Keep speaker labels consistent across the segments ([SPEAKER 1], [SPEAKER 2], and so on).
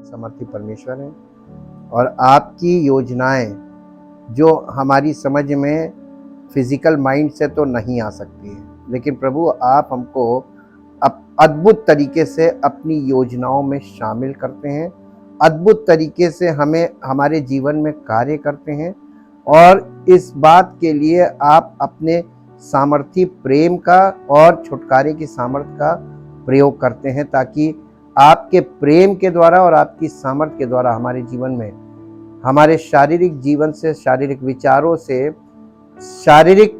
[SPEAKER 1] समर्थी परमेश्वर है और आपकी योजनाएं जो हमारी समझ में फिजिकल माइंड से तो नहीं आ सकती है, लेकिन प्रभु आप हमको अद्भुत तरीके से अपनी योजनाओं में शामिल करते हैं, अद्भुत तरीके से हमें हमारे जीवन में कार्य करते हैं और इस बात के लिए आप अपने सामर्थी प्रेम का और छुटकारे की सामर्थ्य का प्रयोग करते हैं, ताकि आपके प्रेम के द्वारा और आपकी सामर्थ्य के द्वारा हमारे जीवन में, हमारे शारीरिक जीवन से, शारीरिक विचारों से, शारीरिक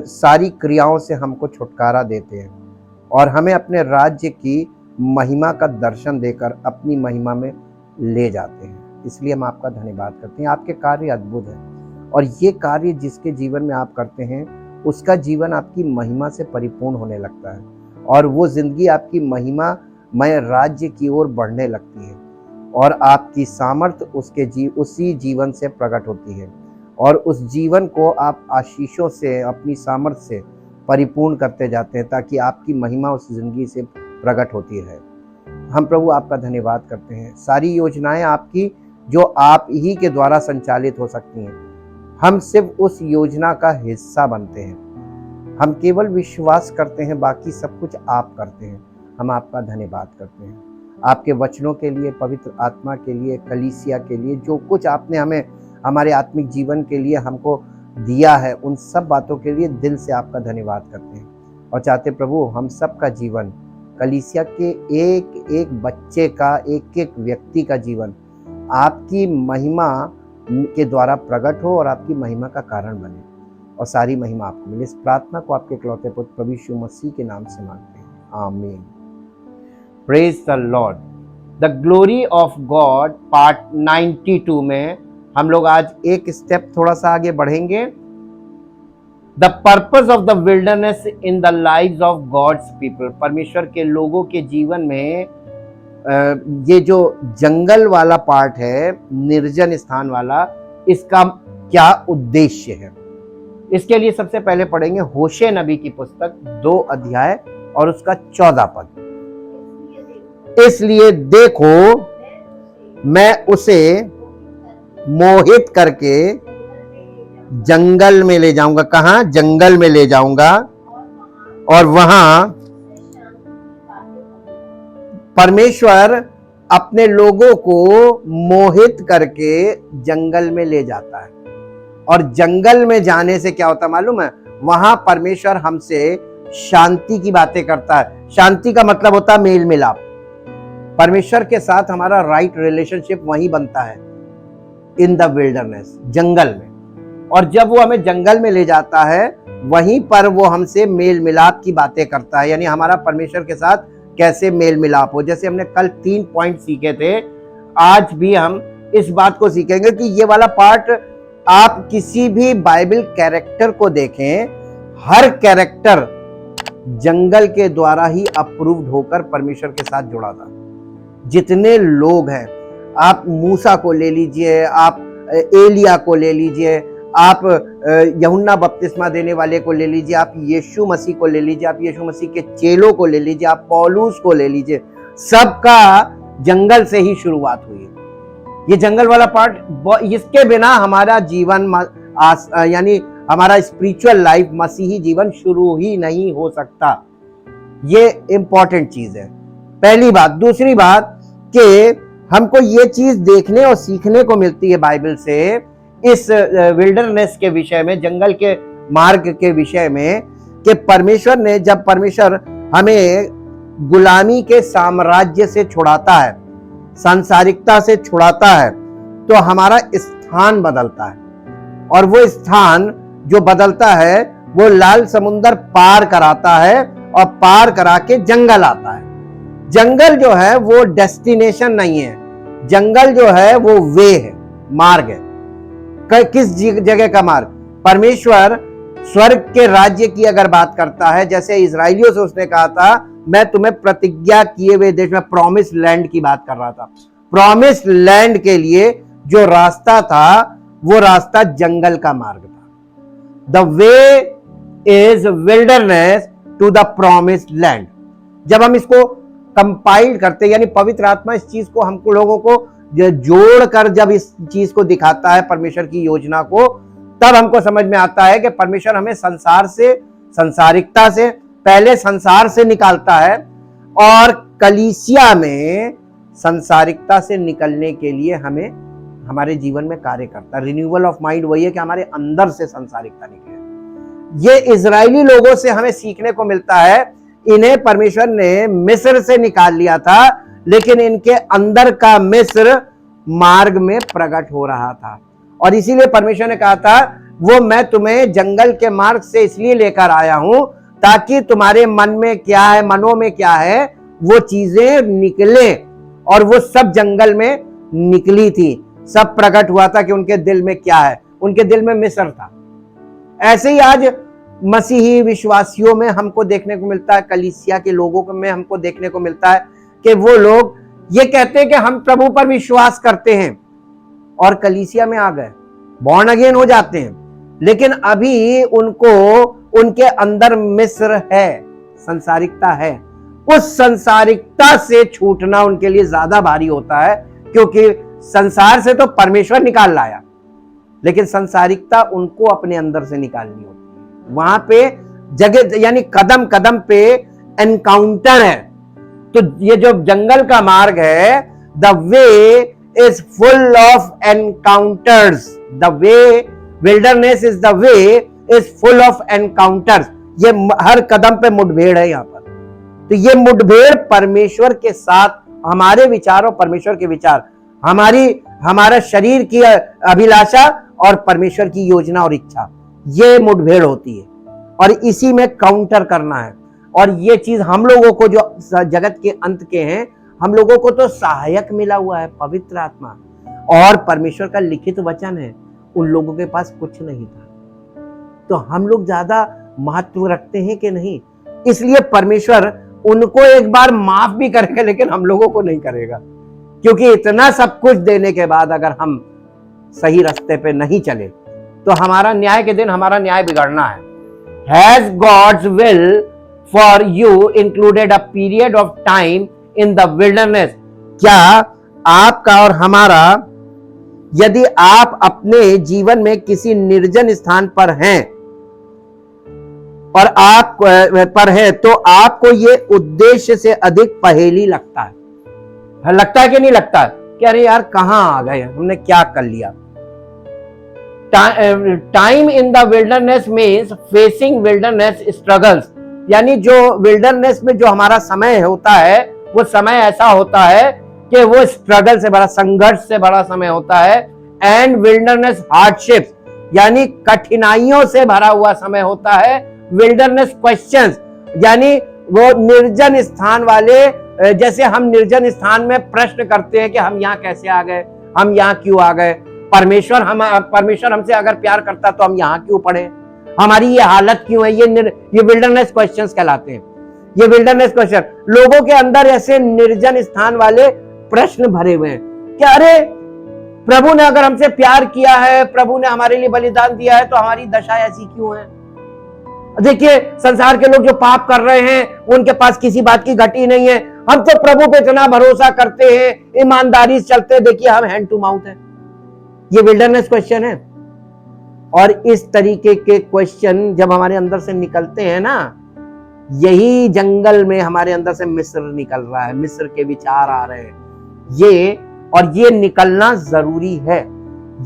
[SPEAKER 1] सारी क्रियाओं से हमको छुटकारा देते हैं और हमें अपने राज्य की महिमा का दर्शन देकर अपनी महिमा में ले जाते हैं। इसलिए हम आपका धन्यवाद करते हैं। आपके कार्य अद्भुत हैं और ये कार्य जिसके जीवन में आप करते हैं उसका जीवन आपकी महिमा से परिपूर्ण होने लगता है और वो जिंदगी आपकी महिमामय राज्य की ओर बढ़ने लगती है और आपकी सामर्थ्य उसी जीवन से प्रकट होती है और उस जीवन को आप आशीषों से, अपनी सामर्थ्य से परिपूर्ण करते जाते हैं, ताकि आपकी महिमा उस जिंदगी से प्रकट होती है। हम प्रभु आपका धन्यवाद करते हैं। सारी योजनाएं आपकी जो आप ही के द्वारा संचालित हो सकती हैं, हम सिर्फ उस योजना का हिस्सा बनते हैं। हम केवल विश्वास करते हैं, बाकी सब कुछ आप करते हैं। हम आपका धन्यवाद करते हैं आपके वचनों के लिए, पवित्र आत्मा के लिए, कलीसिया के लिए, जो कुछ आपने हमें हमारे आत्मिक जीवन के लिए हमको दिया है, उन सब बातों के लिए दिल से आपका धन्यवाद करते हैं और चाहते प्रभु हम सब का जीवन, कलीसिया के एक एक बच्चे का, एक एक व्यक्ति का जीवन आपकी महिमा के द्वारा प्रकट हो और आपकी महिमा का कारण बने और सारी महिमा आपको मिले। इस प्रार्थना को आपके इकलौते पुत्र प्रभु यीशु मसीह के नाम से मांगते हैं, आमीन। Praise the Lord. The glory of God part 92 में हम लोग आज एक स्टेप थोड़ा सा आगे बढ़ेंगे। The purpose of the wilderness in the lives of God's people. परमेश्वर के लोगों के जीवन में ये जो जंगल वाला पार्ट है, निर्जन स्थान वाला, इसका क्या उद्देश्य है, इसके लिए सबसे पहले पढ़ेंगे होशे नबी की पुस्तक 2 अध्याय और उसका 14 पद। इसलिए देखो मैं उसे मोहित करके जंगल में ले जाऊंगा। कहां? जंगल में ले जाऊंगा और वहां परमेश्वर अपने लोगों को मोहित करके जंगल में ले जाता है और जंगल में जाने से क्या होता मालूम है? वहां परमेश्वर हमसे शांति की बातें करता है। शांति का मतलब होता है मेल मिलाप। परमेश्वर के साथ हमारा राइट रिलेशनशिप वहीं बनता है, इन द विल्डरनेस, जंगल में। और जब वो हमें जंगल में ले जाता है, वहीं पर वो हमसे मेल मिलाप की बातें करता है, यानी हमारा परमेश्वर के साथ कैसे मेल मिलाप हो। जैसे हमने कल 3 पॉइंट सीखे थे, आज भी हम इस बात को सीखेंगे कि ये वाला पार्ट, आप किसी भी बाइबल कैरेक्टर को देखें, हर कैरेक्टर जंगल के द्वारा ही अप्रूव्ड होकर परमेश्वर के साथ जुड़ा था। जितने लोग हैं, आप मूसा को ले लीजिए, आप एलिया को ले लीजिए, आप यूहन्ना बपतिस्मा देने वाले को ले लीजिए, आप यीशु मसीह को ले लीजिए, आप यीशु मसीह के चेलों को ले लीजिए, आप पौलुस को ले लीजिए, सबका जंगल से ही शुरुआत हुई है। ये जंगल वाला पार्ट, इसके बिना हमारा जीवन यानी हमारा स्पिरिचुअल लाइफ, मसीही जीवन शुरू ही नहीं हो सकता। ये इंपॉर्टेंट चीज है, पहली बात। दूसरी बात कि हमको ये चीज देखने और सीखने को मिलती है बाइबल से, इस विल्डरनेस के विषय में, जंगल के मार्ग के विषय में, कि परमेश्वर ने, जब परमेश्वर हमें गुलामी के साम्राज्य से छुड़ाता है, सांसारिकता से छुड़ाता है, तो हमारा स्थान बदलता है और वो स्थान जो बदलता है वो लाल समुंदर पार कराता है और पार करा के जंगल आता है। जंगल जो है वो डेस्टिनेशन नहीं है, जंगल जो है वो वे है, मार्ग है। किस जगह का मार्ग? परमेश्वर स्वर्ग के राज्य की अगर बात करता है, जैसे इजराइलियों से उसने कहा था, मैं तुम्हें प्रतिज्ञा किए हुए देश में, प्रॉमिस लैंड की बात कर रहा था। प्रॉमिस लैंड के लिए जो रास्ता था वो रास्ता जंगल का मार्ग था। The way is wilderness to the promised land. जब हम इसको कंपाइल करते, यानी पवित्र आत्मा इस चीज को हमको लोगों को जोड़कर जब इस चीज को दिखाता है, परमेश्वर की योजना को, तब हमको समझ में आता है कि परमेश्वर हमें संसार से, संसारिकता से, पहले संसार से निकालता है और कलीसिया में संसारिकता से निकलने के लिए हमें हमारे जीवन में कार्य करता है। रिन्यूअल ऑफ माइंड वही है कि हमारे अंदर से संसारिकता निकले। ये इजरायली लोगों से हमें सीखने को मिलता है। इन्हें परमेश्वर ने मिस्र से निकाल लिया था, लेकिन इनके अंदर का मिस्र मार्ग में प्रकट हो रहा था, और इसीलिए परमेश्वर ने कहा था वो मैं तुम्हें जंगल के मार्ग से इसलिए लेकर आया हूं ताकि तुम्हारे मन में क्या है, मनों में क्या है, वो चीजें निकले। और वो सब जंगल में निकली थी, सब प्रकट हुआ था कि उनके दिल में क्या है। उनके दिल में मिस्र था। ऐसे ही आज मसीही विश्वासियों में हमको देखने को मिलता है, कलीसिया के लोगों में हमको देखने को मिलता है कि वो लोग ये कहते हैं कि हम प्रभु पर विश्वास करते हैं और कलीसिया में आ गए, बॉर्न अगेन हो जाते हैं, लेकिन अभी उनको उनके अंदर मिस्र है, संसारिकता है। उस संसारिकता से छूटना उनके लिए ज्यादा भारी होता है, क्योंकि संसार से तो परमेश्वर निकाल लाया, लेकिन संसारिकता उनको अपने अंदर से निकालनी होती है। वहां पे जगह, यानी कदम कदम पे एनकाउंटर है। तो ये जो जंगल का मार्ग है, the way is full of encounters. The way, wilderness is the way is full of encounters. ये हर कदम पे मुठभेड़ है यहाँ पर। तो ये मुठभेड़ परमेश्वर के साथ, हमारे विचार और परमेश्वर के विचार, हमारा शरीर की अभिलाषा और परमेश्वर की योजना और इच्छा, ये मुठभेड़ होती है और इसी में काउंटर करना है। और ये चीज हम लोगों को, जो जगत के अंत के हैं, हम लोगों को तो सहायक मिला हुआ है, पवित्र आत्मा और परमेश्वर का लिखित वचन है। उन लोगों के पास कुछ नहीं था, तो हम लोग ज्यादा महत्व रखते हैं कि नहीं, इसलिए परमेश्वर उनको एक बार माफ भी करेगा, लेकिन हम लोगों को नहीं करेगा, क्योंकि इतना सब कुछ देने के बाद अगर हम सही रास्ते पे नहीं चले तो हमारा न्याय के दिन हमारा न्याय बिगड़ना है। Has God's will for you included a period of time in the wilderness? क्या आपका और हमारा, यदि आप अपने जीवन में किसी निर्जन स्थान पर हैं और आप पर है, तो आपको ये उद्देश्य से अधिक पहेली लगता है कि नहीं लगता है कि अरे यार कहां आ गए, हमने क्या कर लिया। Time in the wilderness means facing wilderness struggles, यानी जो विल्डरनेस में जो हमारा समय होता है, वो समय ऐसा होता है कि वो स्ट्रगल से भरा, संघर्ष से भरा समय होता है। एंड विल्डरनेस हार्डशिप्स, यानी कठिनाइयों से भरा हुआ समय होता है। विल्डरनेस क्वेश्चंस, यानी वो निर्जन स्थान वाले, जैसे हम निर्जन स्थान में प्रश्न करते हैं कि हम यहाँ कैसे आ गए, हम यहाँ क्यों आ गए, परमेश्वर हमसे अगर प्यार करता तो हम यहाँ क्यों पड़े, हमारी ये हालत क्यों है। ये विल्डरनेस क्वेश्चंस कहलाते हैं। ये विल्डरनेस क्वेश्चन, लोगों के अंदर ऐसे निर्जन स्थान वाले प्रश्न भरे हुए हैं कि अरे प्रभु ने अगर हमसे प्यार किया है, प्रभु ने हमारे लिए बलिदान दिया है, तो हमारी दशा ऐसी क्यों है। देखिए संसार के लोग जो पाप कर रहे हैं, उनके पास किसी बात की घटी नहीं है, हम तो प्रभु पे इतना भरोसा करते हैं, ईमानदारी से चलते हैं, देखिए हम हैंड टू माउथ है। ये विल्डरनेस क्वेश्चन है। और इस तरीके के क्वेश्चन जब हमारे अंदर से निकलते हैं ना, यही जंगल में हमारे अंदर से मिस्र निकल रहा है, मिस्र के विचार आ रहे हैं। ये निकलना जरूरी है।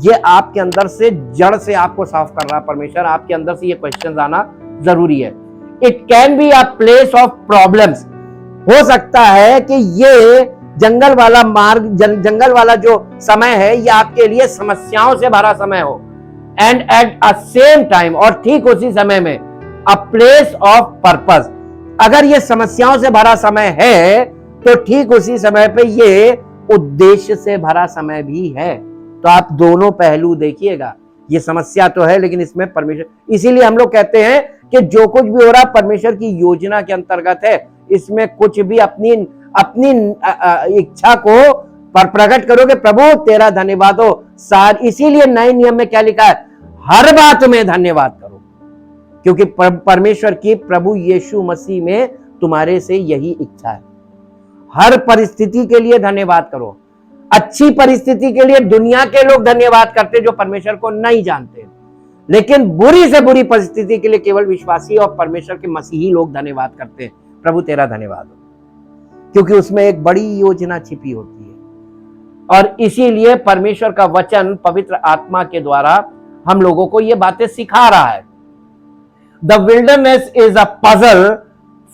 [SPEAKER 1] ये आपके अंदर से, जड़ से आपको साफ कर रहा है परमेश्वर, आपके अंदर से ये क्वेश्चन आना जरूरी है। It can be a place of problems, हो सकता है कि ये जंगल वाला मार्ग, जंगल वाला जो समय है, ये आपके लिए समस्याओं से भरा समय हो। And at a same time, और ठीक उसी समय में, अ प्लेस ऑफ पर्पस। अगर ये समस्याओं से भरा समय है, तो ठीक उसी समय पे ये उद्देश्य से भरा समय भी है। तो आप दोनों पहलू देखिएगा। ये समस्या तो है, लेकिन इसमें परमेश्वर, इसीलिए हम लोग कहते हैं कि जो कुछ भी हो रहा परमेश्वर की योजना के अंतर्गत है। इसमें कुछ भी अपनी इच्छा को पर प्रकट करोगे, प्रभु तेरा धन्यवाद हो। इसीलिए नए नियम में क्या लिखा है, हर बात में धन्यवाद करो। क्योंकि परमेश्वर की प्रभु यीशु मसीह में तुम्हारे से यही इच्छा है। हर परिस्थिति के लिए धन्यवाद करो। अच्छी परिस्थिति के लिए दुनिया के लोग धन्यवाद करते जो परमेश्वर को नहीं जानते, लेकिन बुरी से बुरी परिस्थिति के लिए केवल विश्वासी और परमेश्वर के मसीही लोग धन्यवाद करते हैं। प्रभु तेरा धन्यवाद हो, क्योंकि उसमें एक बड़ी योजना छिपी होती है। और इसीलिए परमेश्वर का वचन पवित्र आत्मा के द्वारा हम लोगों को ये बातें सिखा रहा है। The wilderness is a puzzle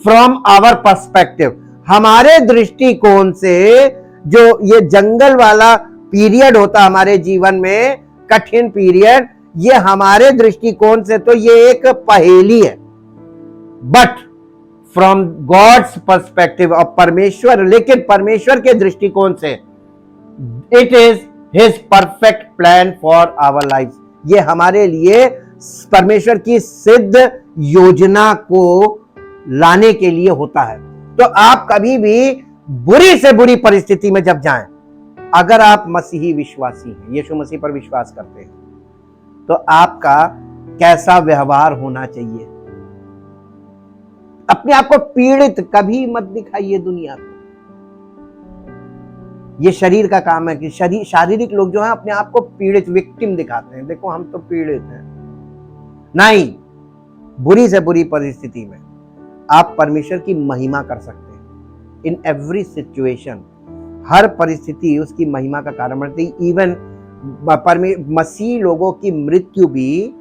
[SPEAKER 1] from our perspective. हमारे दृष्टिकोण से जो ये जंगल वाला पीरियड होता हमारे जीवन में, कठिन पीरियड, ये हमारे दृष्टिकोण से तो ये एक पहेली है, but from God's perspective of परमेश्वर, लेकिन परमेश्वर के दृष्टिकोण से it is his perfect plan for our life. ये हमारे लिए परमेश्वर की सिद्ध योजना को लाने के लिए होता है। तो आप कभी भी बुरी से बुरी परिस्थिति में जब जाएं, अगर आप मसीही विश्वासी हैं, यीशु मसीह पर विश्वास करते हैं, तो आपका कैसा व्यवहार होना चाहिए। अपने आप को पीड़ित कभी मत दिखाइए दुनिया को। ये शरीर का काम है कि शारीरिक लोग जो है अपने आप को पीड़ित, विक्टिम दिखाते हैं, देखो हम तो पीड़ित हैं। नहीं, बुरी से बुरी परिस्थिति में आप परमेश्वर की महिमा कर सकते हैं। इन एवरी सिचुएशन, हर परिस्थिति उसकी महिमा का कारण बनती है। इवन मसीह लोगों की मृत्यु भी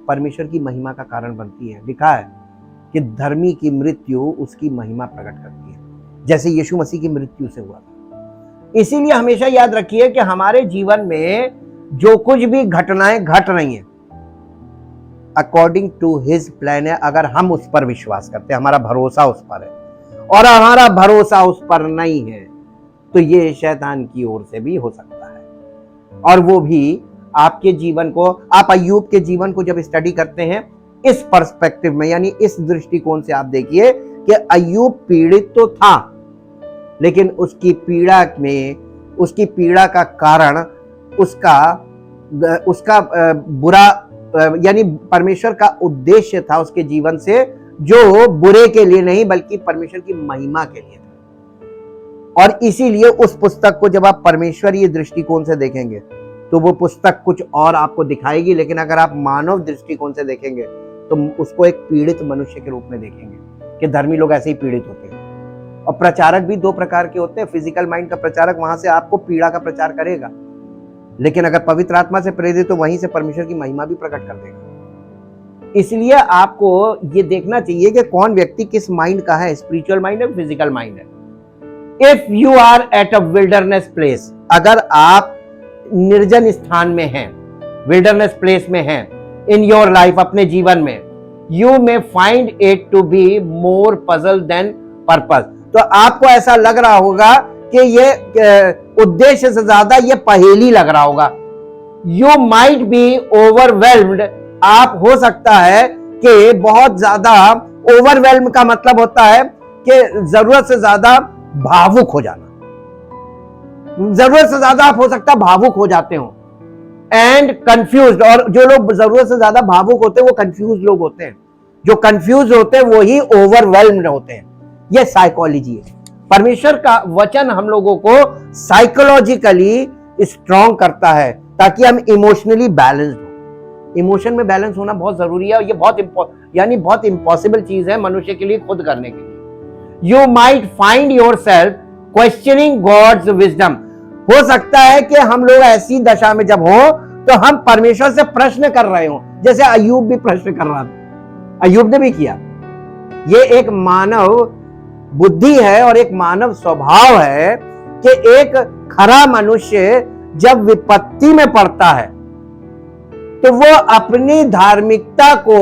[SPEAKER 1] परमेश्वर की महिमा का कारण बनती है। लिखा है कि धर्मी की मृत्यु उसकी महिमा प्रकट करती है, जैसे यीशु मसीह की मृत्यु से हुआ था। इसीलिए हमेशा याद रखिए कि हमारे जीवन में जो कुछ भी घटनाएं घट रही हैं, अकॉर्डिंग टू हिज प्लान है। अगर हम उस पर विश्वास करते हैं, हमारा भरोसा उस पर है, और हमारा भरोसा उस पर नहीं है, तो ये शैतान की ओर से भी हो सकता है। और वो भी आपके जीवन को, आप अय्यूब के जीवन को जब स्टडी करते हैं इस पर्सपेक्टिव में, यानी इस दृष्टिकोण से, आप देखिए कि अय्यूब पीड़ित तो था, लेकिन उसकी पीड़ा का कारण उसका बुरा, यानी परमेश्वर का उद्देश्य था उसके जीवन से, जो बुरे के लिए नहीं बल्कि परमेश्वर की महिमा के लिए था। और इसीलिए उस पुस्तक को जब आप परमेश्वरीय दृष्टिकोण से देखेंगे तो वो पुस्तक कुछ और आपको दिखाएगी, लेकिन अगर आप मानव दृष्टिकोण से देखेंगे तो उसको एक पीड़ित मनुष्य के रूप में देखेंगे कि धर्मी लोग ऐसे ही पीड़ित होते हैं। और प्रचारक भी दो प्रकार के होते हैं। फिजिकल माइंड का प्रचारक वहां से आपको पीड़ा का प्रचार करेगा, लेकिन अगर पवित्र आत्मा से प्रेरित तो वहीं से परमेश्वर की महिमा भी प्रकट कर देगा। इसलिए आपको ये देखना चाहिए कि कौन व्यक्ति किस माइंड का है, स्पिरिचुअल माइंड है, फिजिकल माइंड है। If you are at a wilderness place, अगर आप निर्जन स्थान में हैं, विल्डरनेस प्लेस में हैं इन योर लाइफ, अपने जीवन में, you may find it to be more puzzle than purpose. तो आपको ऐसा लग रहा होगा कि ये उद्देश्य से ज्यादा ये पहेली लग रहा होगा। यू माइट बी ओवरवेल्म्ड, आप हो सकता है कि बहुत ज्यादा, ओवरवेल्म का मतलब होता है कि जरूरत से ज्यादा भावुक हो जाना। जरूरत से ज्यादा आप हो सकता है भावुक हो जाते हो, एंड कंफ्यूज्ड। और जो लोग जरूरत से ज्यादा भावुक होते हैं वो कंफ्यूज लोग होते हैं। जो कंफ्यूज होते हैं वो ही ओवरवेल्म्ड होते हैं। ये साइकोलॉजी है। परमेश्वर का वचन हम लोगों को साइकोलॉजिकली स्ट्रॉन्ग करता है ताकि हम इमोशनली बैलेंस्ड हो। इमोशन में बैलेंस होना बहुत जरूरी है, और ये बहुत इम्पॉसिबल चीज है मनुष्य के लिए खुद करने के लिए। You might find yourself questioning God's wisdom. हो सकता है कि हम लोग ऐसी दशा में जब हो तो हम परमेश्वर से प्रश्न कर रहे हो, जैसे अय्यूब भी प्रश्न कर रहा था, अय्यूब ने भी किया। ये एक मानव बुद्धि है और एक मानव स्वभाव है कि एक खरा मनुष्य जब विपत्ति में पड़ता है तो वो अपनी धार्मिकता को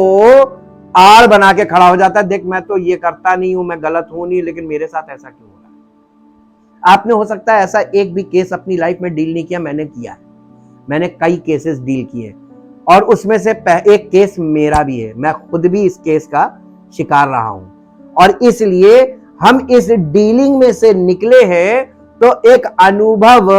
[SPEAKER 1] आड़ बना के खड़ा हो जाता है। देख, मैं तो ये करता नहीं हूं, मैं गलत हूं नहीं, लेकिन मेरे साथ ऐसा क्यों हो रहा है। आपने हो सकता है ऐसा एक भी केस अपनी लाइफ में डील नहीं किया, मैंने किया है। मैंने कई केसेस डील किए, और उसमें से एक केस मेरा भी है। मैं खुद भी इस केस का शिकार रहा हूं, और इसलिए हम इस डीलिंग में से निकले हैं तो एक अनुभव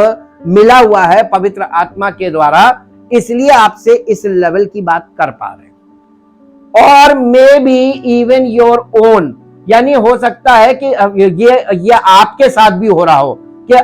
[SPEAKER 1] मिला हुआ है पवित्र आत्मा के द्वारा, इसलिए आपसे इस लेवल की बात कर पा रहे हैं। और may be even your own, यानी हो सकता है कि ये आपके साथ भी हो रहा हो कि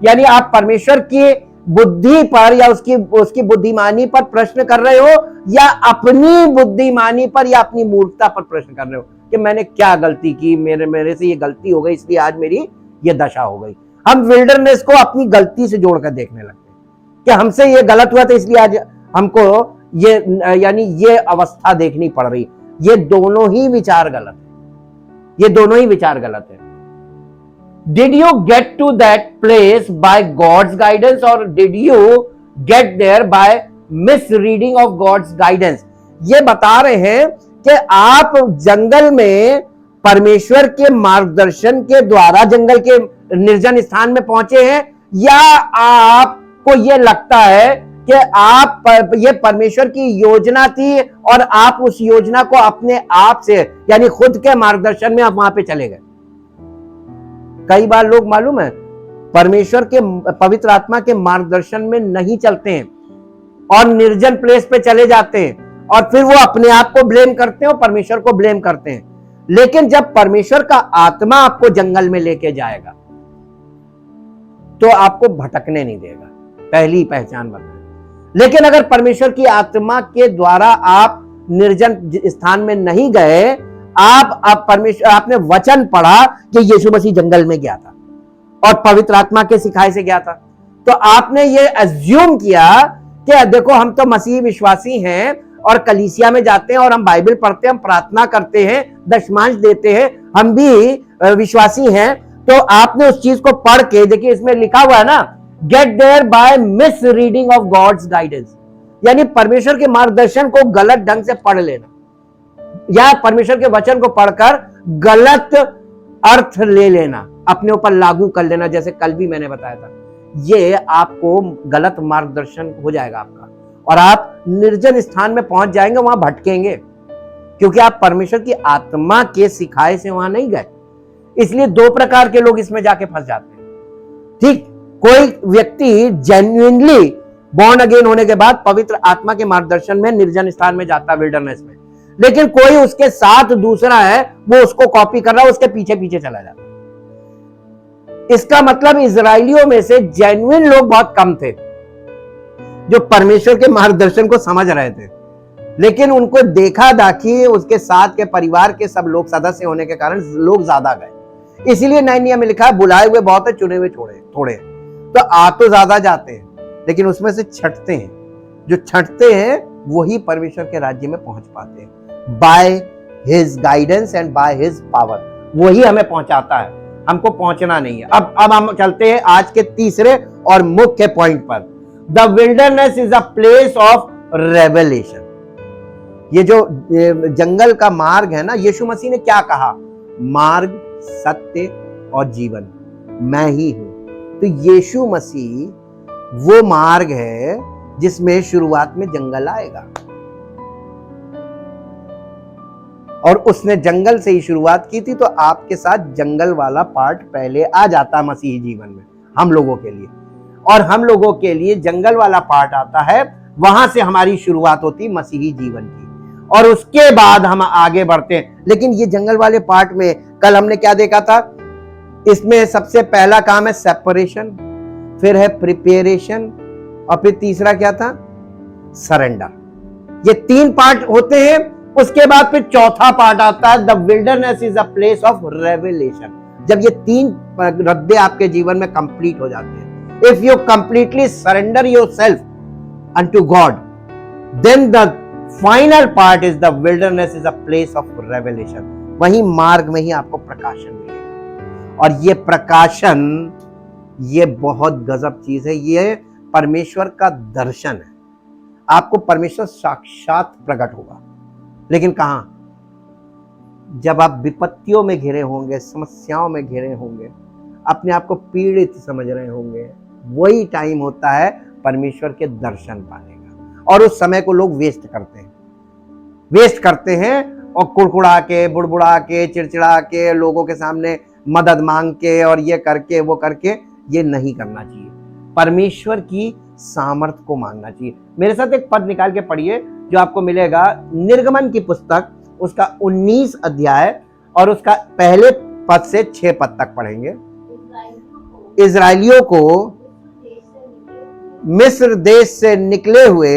[SPEAKER 1] यानी आप परमेश्वर की बुद्धि पर या उसकी बुद्धिमानी पर प्रश्न कर रहे हो, या अपनी बुद्धिमानी पर या अपनी मूर्खता पर प्रश्न कर रहे हो कि मैंने क्या गलती की, मेरे से ये गलती हो गई इसलिए आज मेरी ये दशा हो गई। हम विल्डरनेस को अपनी गलती से जोड़कर देखने लगते हैं कि हमसे ये गलत हुआ था इसलिए आज हमको ये यानी ये अवस्था देखनी पड़ रही। ये दोनों ही विचार गलत है, ये दोनों ही विचार गलत है। Did you get to that place by God's guidance or did you get there by misreading of God's guidance? ये बता रहे हैं कि आप जंगल में परमेश्वर के मार्गदर्शन के द्वारा जंगल के निर्जन स्थान में पहुंचे हैं, या आपको ये लगता है कि आप ये परमेश्वर की योजना थी और आप उस योजना को अपने आप से यानी खुद के मार्गदर्शन में आप वहां पे चले गए। कई बार लोग मालूम है परमेश्वर के पवित्र आत्मा के मार्गदर्शन में नहीं चलते हैं और निर्जन प्लेस पे चले जाते हैं और फिर वो अपने आप को ब्लेम करते हैं और परमेश्वर को ब्लेम करते हैं। लेकिन जब परमेश्वर का आत्मा आपको जंगल में लेके जाएगा तो आपको भटकने नहीं देगा, पहली पहचान बताएं। लेकिन अगर परमेश्वर की आत्मा के द्वारा आप निर्जन स्थान में नहीं गए, आप परमेश्वर आपने वचन पढ़ा कि यीशु मसीह जंगल में गया था और पवित्र आत्मा के सिखाए से गया था, तो आपने ये अज्यूम किया कि देखो हम तो मसीही विश्वासी हैं और कलीसिया में जाते हैं और हम बाइबल पढ़ते हैं, हम प्रार्थना करते हैं, दशमांश देते हैं, हम भी विश्वासी हैं। तो आपने उस चीज को पढ़ के, देखिए इसमें लिखा हुआ है ना, get there by misreading of God's guidance, यानी परमेश्वर के मार्गदर्शन को गलत ढंग से पढ़ लेना या परमेश्वर के वचन को पढ़कर गलत अर्थ ले लेना, अपने ऊपर लागू कर लेना, जैसे कल भी मैंने बताया था, ये आपको गलत मार्गदर्शन हो जाएगा आपका और आप निर्जन स्थान में पहुंच जाएंगे, वहां भटकेंगे क्योंकि आप परमेश्वर की आत्मा के सिखाए से वहां नहीं गए। इसलिए दो प्रकार के लोग इसमें जाके फंस जाते हैं। ठीक, कोई व्यक्ति जेन्युइनली बॉर्न अगेन होने के बाद पवित्र आत्मा के मार्गदर्शन में निर्जन स्थान में जाता है, विल्डरनेस में, लेकिन कोई उसके साथ दूसरा है वो उसको कॉपी कर रहा है, उसके पीछे पीछे चला जाता है। इसका मतलब इजराइलियों में से जेन्युइन लोग बहुत कम थे जो परमेश्वर के मार्गदर्शन को समझ रहे थे, लेकिन उनको देखा दाखी उसके साथ के परिवार के सब लोग सदस्य होने के कारण लोग ज्यादा गए। इसीलिए नए नियम में लिखा है बुलाए हुए बहुत है, चुने हुए थोड़े। तो आ तो ज्यादा जाते हैं लेकिन उसमें से छंटते हैं, जो छंटते हैं वही परमेश्वर के राज्य में पहुंच पाते हैं। By his guidance and by his power, वही हमें पहुंचाता है, हमको पहुंचना नहीं है। अब हम चलते हैं आज के तीसरे और मुख्य पॉइंट पर। The wilderness is a place of revelation. ये जो जंगल का मार्ग है ना, यीशु मसीह ने क्या कहा? मार्ग, सत्य और जीवन मैं ही हूं। तो यीशु मसीह वो मार्ग है जिसमें शुरुआत में जंगल आएगा और उसने जंगल से ही शुरुआत की थी, तो आपके साथ जंगल वाला पार्ट पहले आ जाता मसीही जीवन में हम लोगों के लिए, और हम लोगों के लिए जंगल वाला पार्ट आता है, वहां से हमारी शुरुआत होती मसीही जीवन की और उसके बाद हम आगे बढ़ते हैं। लेकिन ये जंगल वाले पार्ट में कल हमने क्या देखा था? इसमें सबसे पहला काम है सेपरेशन, फिर है प्रिपेरेशन और फिर तीसरा क्या था? सरेंडर। ये तीन पार्ट होते हैं। उसके बाद फिर चौथा पार्ट आता है the wilderness is a place of revelation. जब ये तीन रद्दे आपके जीवन में कंप्लीट हो जाते हैं, if you completely surrender yourself unto God, then the final part is the wilderness is a place of revelation. वही मार्ग में ही आपको प्रकाशन मिलेगा और ये प्रकाशन ये बहुत गजब चीज है। ये परमेश्वर का दर्शन है। आपको परमेश्वर साक्षात प्रकट होगा, लेकिन कहां? जब आप विपत्तियों में घिरे होंगे, समस्याओं में घिरे होंगे, अपने आप को पीड़ित समझ रहे होंगे, वही टाइम होता है परमेश्वर के दर्शन पाने का। और उस समय को लोग वेस्ट करते हैं और कुड़कुड़ा के, बुड़बुड़ा के, चिड़चिड़ा के, लोगों के सामने मदद मांग के और ये करके वो करके, ये नहीं करना चाहिए। परमेश्वर की सामर्थ्य को मांगना चाहिए। मेरे साथ एक पद निकाल के पढ़िए जो आपको मिलेगा निर्गमन की पुस्तक, उसका 19 अध्याय और उसका पहले पद से 6 पद तक पढ़ेंगे। इजराइलियों को मिस्र देश से निकले हुए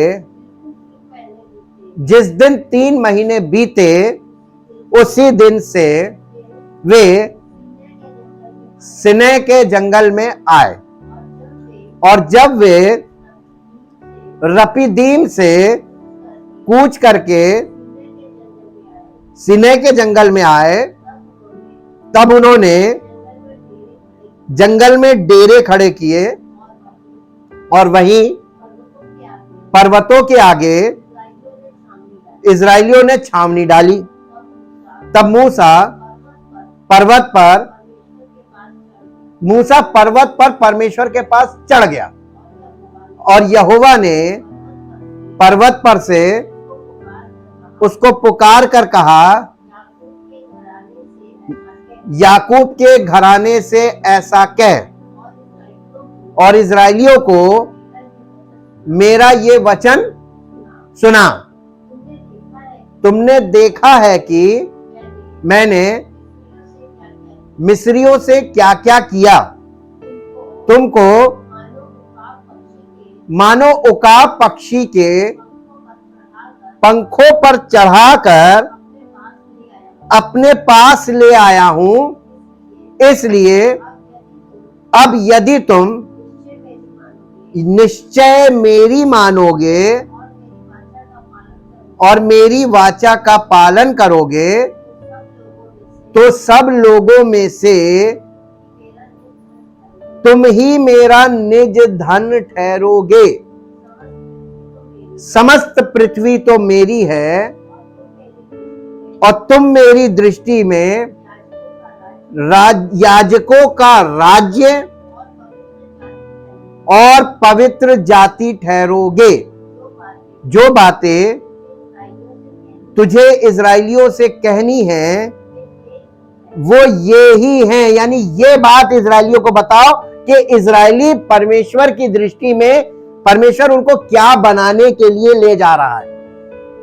[SPEAKER 1] जिस दिन 3 महीने बीते उसी दिन से वे सिनै के जंगल में आए, और जब वे रपीदीम से कूच करके सिनै के जंगल में आए, तब उन्होंने जंगल में डेरे खड़े किए और वहीं पर्वतों के आगे इजराइलियों ने छावनी डाली। तब मूसा पर्वत पर परमेश्वर के पास चढ़ गया, और यहोवा ने पर्वत पर से उसको पुकार कर कहा, याकूब के घराने से ऐसा कह और इजराइलियों को मेरा ये वचन सुना। तुमने देखा है कि मैंने मिस्रियों से क्या क्या किया, तुमको मानो उकाब पक्षी के पंखों पर चढ़ाकर अपने पास ले आया हूं। इसलिए अब यदि तुम निश्चय मेरी मानोगे और मेरी वाचा का पालन करोगे, तो सब लोगों में से तुम ही मेरा निज धन ठहरोगे। समस्त पृथ्वी तो मेरी है और तुम मेरी दृष्टि में याजकों का राज्य और पवित्र जाति ठहरोगे। जो बातें तुझे इजराइलियों से कहनी है वो ये ही हैं, यानी ये बात इजराइलियों को बताओ कि इजरायली परमेश्वर की दृष्टि में परमेश्वर उनको क्या बनाने के लिए ले जा रहा है,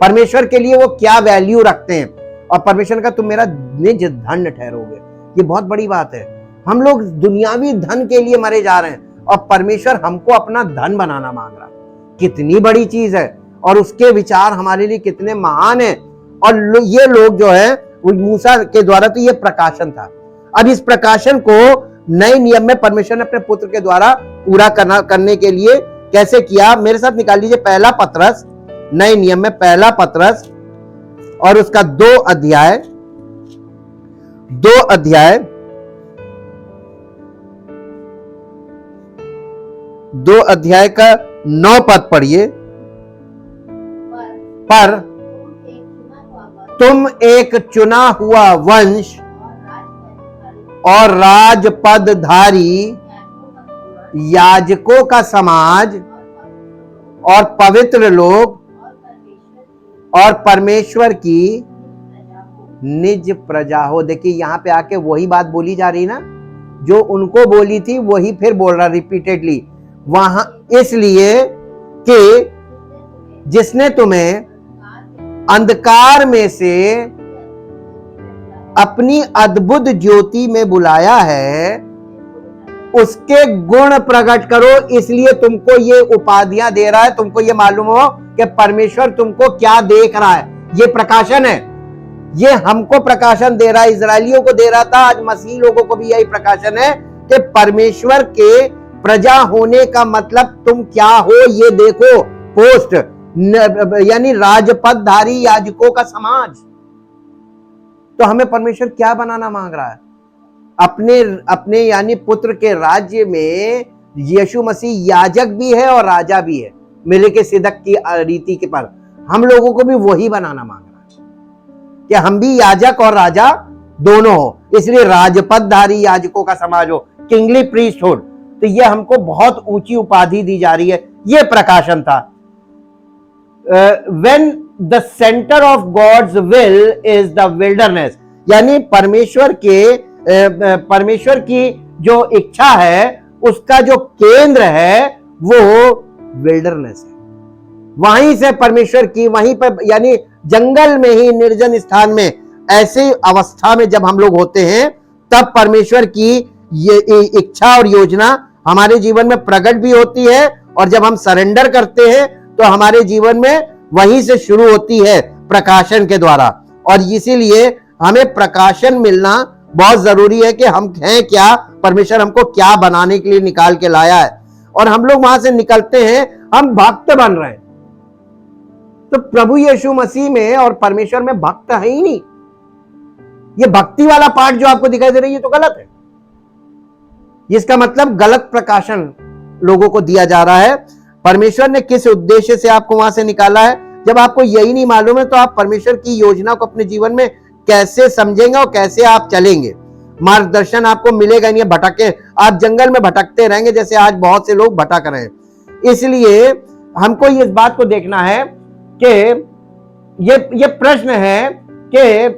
[SPEAKER 1] परमेश्वर के लिए वो क्या वैल्यू रखते हैं, और परमेश्वर का तुम मेरा निज धन ठहरोगे। ये बहुत बड़ी बात है। हम लोग दुनियावी धन के लिए मरे जा रहे हैं और परमेश्वर हमको अपना धन बनाना मांग रहा है। कितनी बड़ी चीज है, और उसके विचार हमारे लिए कितने महान हैं। और ये लोग जो है वो मूसा के द्वारा, तो ये प्रकाशन था। अब इस प्रकाशन को नए नियम में परमेश्वर ने अपने पुत्र के द्वारा पूरा करने के लिए कैसे किया। मेरे साथ निकाल लीजिए पहला पत्रस, नए नियम में पहला पत्रस और उसका 2 अध्याय का 9 पद पढ़िए। पर तुम एक चुना हुआ वंश और राजपदधारी याजकों का समाज और पवित्र लोग और परमेश्वर की निज प्रजा हो। देखिए यहां पे आके वही बात बोली जा रही ना जो उनको बोली थी, वही फिर बोल रहा रिपीटेडली वहां, इसलिए कि जिसने तुम्हें अंधकार में से अपनी अद्भुत ज्योति में बुलाया है, उसके गुण प्रकट करो। इसलिए तुमको ये उपाधियां दे रहा है, तुमको ये मालूम हो कि परमेश्वर तुमको क्या देख रहा है। ये प्रकाशन है, ये हमको प्रकाशन दे रहा है, इजराइलियों को दे रहा था, आज मसीह लोगों को भी यही प्रकाशन है कि परमेश्वर के प्रजा होने का मतलब तुम क्या हो। ये देखो पोस्ट, यानी राजपदधारी याजकों का समाज। तो हमें परमेश्वर क्या बनाना मांग रहा है? अपने यानी पुत्र के राज्य में यीशु मसीह याजक भी है और राजा भी है, मेलिकिसिदक की रीति के पर। हम लोगों को भी वही बनाना मांग रहा है कि हम भी याजक और राजा दोनों हो। इसलिए राजपदधारी याजकों का समाज हो, किंगली प्रीस्टहुड। तो ये हमको बहुत ऊंची उपाधि दी जा रही है। ये प्रकाशन था। When the center of God's will is the wilderness, यानी परमेश्वर की जो इच्छा है उसका जो केंद्र है वो विल्डरनेस है। वहीं से परमेश्वर की, वहीं पर यानी जंगल में ही, निर्जन स्थान में, ऐसी अवस्था में जब हम लोग होते हैं, तब परमेश्वर की ये इच्छा और योजना हमारे जीवन में प्रकट भी होती है। और जब हम सरेंडर करते हैं तो हमारे जीवन में वहीं से शुरू होती है, प्रकाशन के द्वारा। और इसीलिए हमें प्रकाशन मिलना बहुत जरूरी है कि हम हैं क्या, परमेश्वर हमको क्या बनाने के लिए निकाल के लाया है। और हम लोग वहां से निकलते हैं, हम भक्त बन रहे हैं। तो प्रभु यीशु मसीह में और परमेश्वर में भक्त है ही नहीं। ये भक्ति वाला पार्ट जो आपको दिखाई दे रही है, तो गलत है। इसका मतलब गलत प्रकाशन लोगों को दिया जा रहा है। परमेश्वर ने किस उद्देश्य से आपको वहां से निकाला है, जब आपको यही नहीं मालूम है, तो आप परमेश्वर की योजना को अपने जीवन में कैसे समझेंगे और कैसे आप चलेंगे। मार्गदर्शन आपको मिलेगा नहीं, भटके, आप जंगल में भटकते रहेंगे, जैसे आज बहुत से लोग भटक रहे हैं। इसलिए हमको इस बात को देखना है कि ये प्रश्न है कि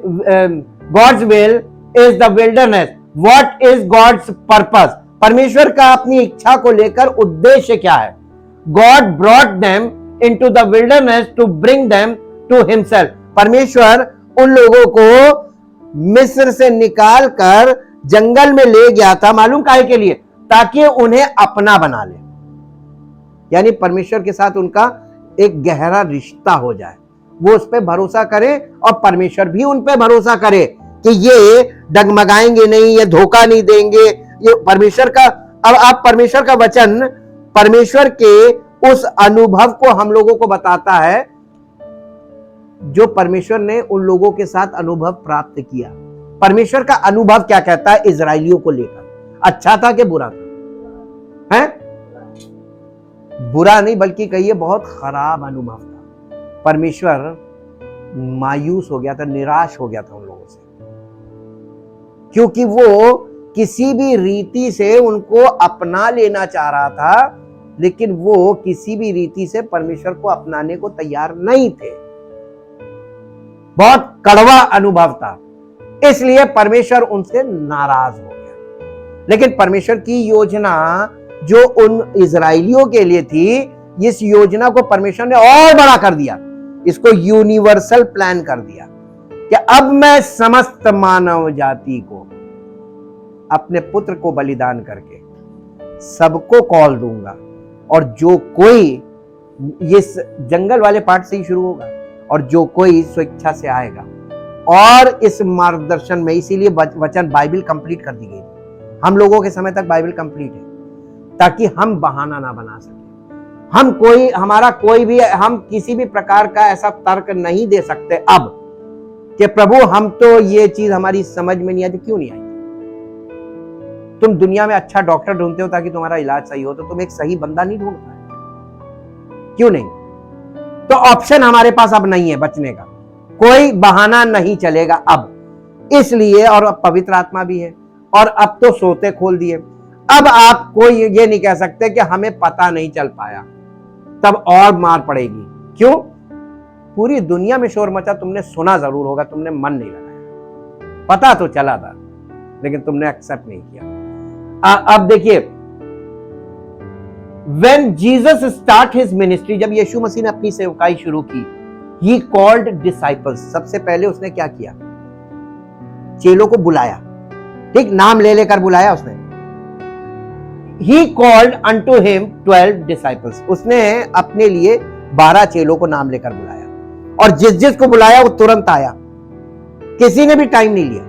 [SPEAKER 1] God's will is the wilderness, what is God's purpose. परमेश्वर का अपनी इच्छा को लेकर उद्देश्य क्या है। God brought them into the wilderness to bring them to himself. परमेश्वर उन लोगों को मिस्र से निकाल कर जंगल में ले गया था, मालूम काहे के लिए, ताकि उन्हें अपना बना ले। यानी परमेश्वर के साथ उनका एक गहरा रिश्ता हो जाए, वो उस पर भरोसा करे और परमेश्वर भी उन पर भरोसा करे कि ये डगमगाएंगे नहीं, ये धोखा नहीं देंगे। ये परमेश्वर का, अब आप परमेश्वर का वचन परमेश्वर के उस अनुभव को हम लोगों को बताता है जो परमेश्वर ने उन लोगों के साथ अनुभव प्राप्त किया। परमेश्वर का अनुभव क्या कहता है इजराइलियों को लेकर, अच्छा था कि बुरा था? है बुरा नहीं, बल्कि कहिए बहुत खराब अनुभव था। परमेश्वर मायूस हो गया था, निराश हो गया था उन लोगों से, क्योंकि वो किसी भी रीति से उनको अपना लेना चाह रहा था, लेकिन वो किसी भी रीति से परमेश्वर को अपनाने को तैयार नहीं थे। बहुत कड़वा अनुभव था, इसलिए परमेश्वर उनसे नाराज हो गया। लेकिन परमेश्वर की योजना जो उन इजराइलियों के लिए थी, इस योजना को परमेश्वर ने और बड़ा कर दिया, इसको यूनिवर्सल प्लान कर दिया कि अब मैं समस्त मानव जाति को अपने पुत्र को बलिदान करके सबको कॉल दूंगा। और जो कोई, इस जंगल वाले पार्ट से ही शुरू होगा, और जो कोई स्वेच्छा से आएगा और इस मार्गदर्शन में, इसीलिए वचन बाइबल कंप्लीट कर दी गई। हम लोगों के समय तक बाइबल कंप्लीट है, ताकि हम बहाना ना बना सके। हम कोई, हमारा कोई भी, हम किसी भी प्रकार का ऐसा तर्क नहीं दे सकते अब कि प्रभु हम तो ये चीज हमारी समझ में नहीं आती। क्यों नहीं आई? तुम दुनिया में अच्छा डॉक्टर ढूंढते हो ताकि तुम्हारा इलाज सही हो, तो तुम एक सही बंदा नहीं ढूंढता है? क्यों नहीं? तो ऑप्शन हमारे पास अब नहीं है बचने का, कोई बहाना नहीं चलेगा अब। इसलिए, और अब पवित्र आत्मा भी है, और अब तो सोते खोल दिए। अब आप कोई ये नहीं कह सकते कि हमें पता नहीं चल पाया, तब और मार पड़ेगी। क्यों? पूरी दुनिया में शोर मचा, तुमने सुना जरूर होगा, तुमने मन नहीं लगाया। पता तो चला था, लेकिन तुमने एक्सेप्ट नहीं किया। अब देखिए, when Jesus start his ministry, जब यीशु मसीह ने अपनी सेवकाई शुरू की, he called disciples। सबसे पहले उसने क्या किया? चेलों को बुलाया, ठीक, नाम ले लेकर बुलाया उसने। He called unto him 12 disciples। उसने अपने लिए 12 चेलों को नाम लेकर बुलाया, और जिस जिस को बुलाया वो तुरंत आया, किसी ने भी टाइम नहीं लिया।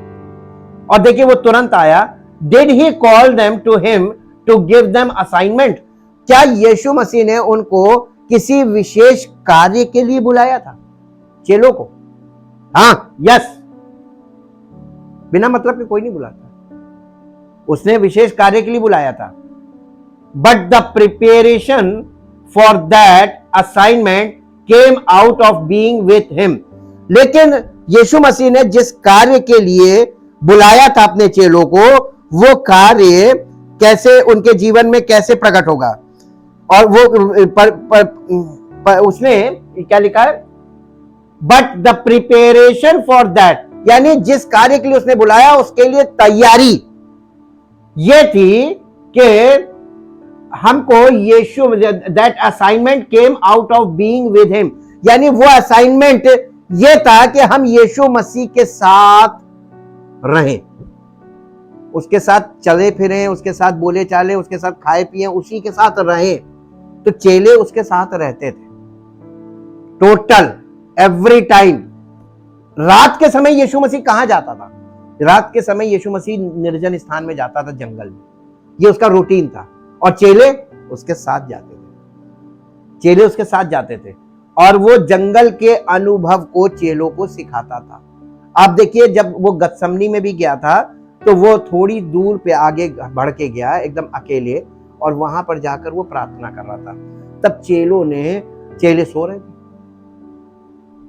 [SPEAKER 1] और देखिए वो तुरंत आया। Did he call them to him to give them assignment? क्या यीशु मसीह ने उनको किसी विशेष कार्य के लिए बुलाया था? चेलों को? हाँ, यस। बिना मतलब के कोई नहीं बुलाता, उसने विशेष कार्य के लिए बुलाया था। But the preparation for that assignment came out of being with him। लेकिन यीशु मसीह ने जिस कार्य के लिए बुलाया था अपने चेलों को, वो कार्य कैसे उनके जीवन में कैसे प्रकट होगा? और वो उसने क्या लिखा है? But the preparation for that, यानी जिस कार्य के लिए उसने बुलाया उसके लिए तैयारी ये थी कि हमको Yeshu, that assignment came out of being with him, यानी वो असाइनमेंट ये था कि हम यीशु मसीह के साथ रहें, उसके साथ चले फिरें, उसके साथ बोले चाले, उसके साथ खाए पिए, उसी के साथ रहें। तो चेले उसके साथ रहते थे टोटल एवरी टाइम। रात के समय यीशु मसीह कहां जाता था? रात के समय यीशु मसीह निर्जन स्थान में जाता था, जंगल में, ये उसका रूटीन था। और चेले उसके साथ जाते थे, चेले उसके साथ जाते थे, और वो जंगल के अनुभव को चेलों को सिखाता था। आप देखिए, जब वो गतसमनी में भी गया था तो वो थोड़ी दूर पे आगे बढ़ के गया एकदम अकेले, और वहां पर जाकर वो प्रार्थना कर रहा था। तब चेले सो रहे थे।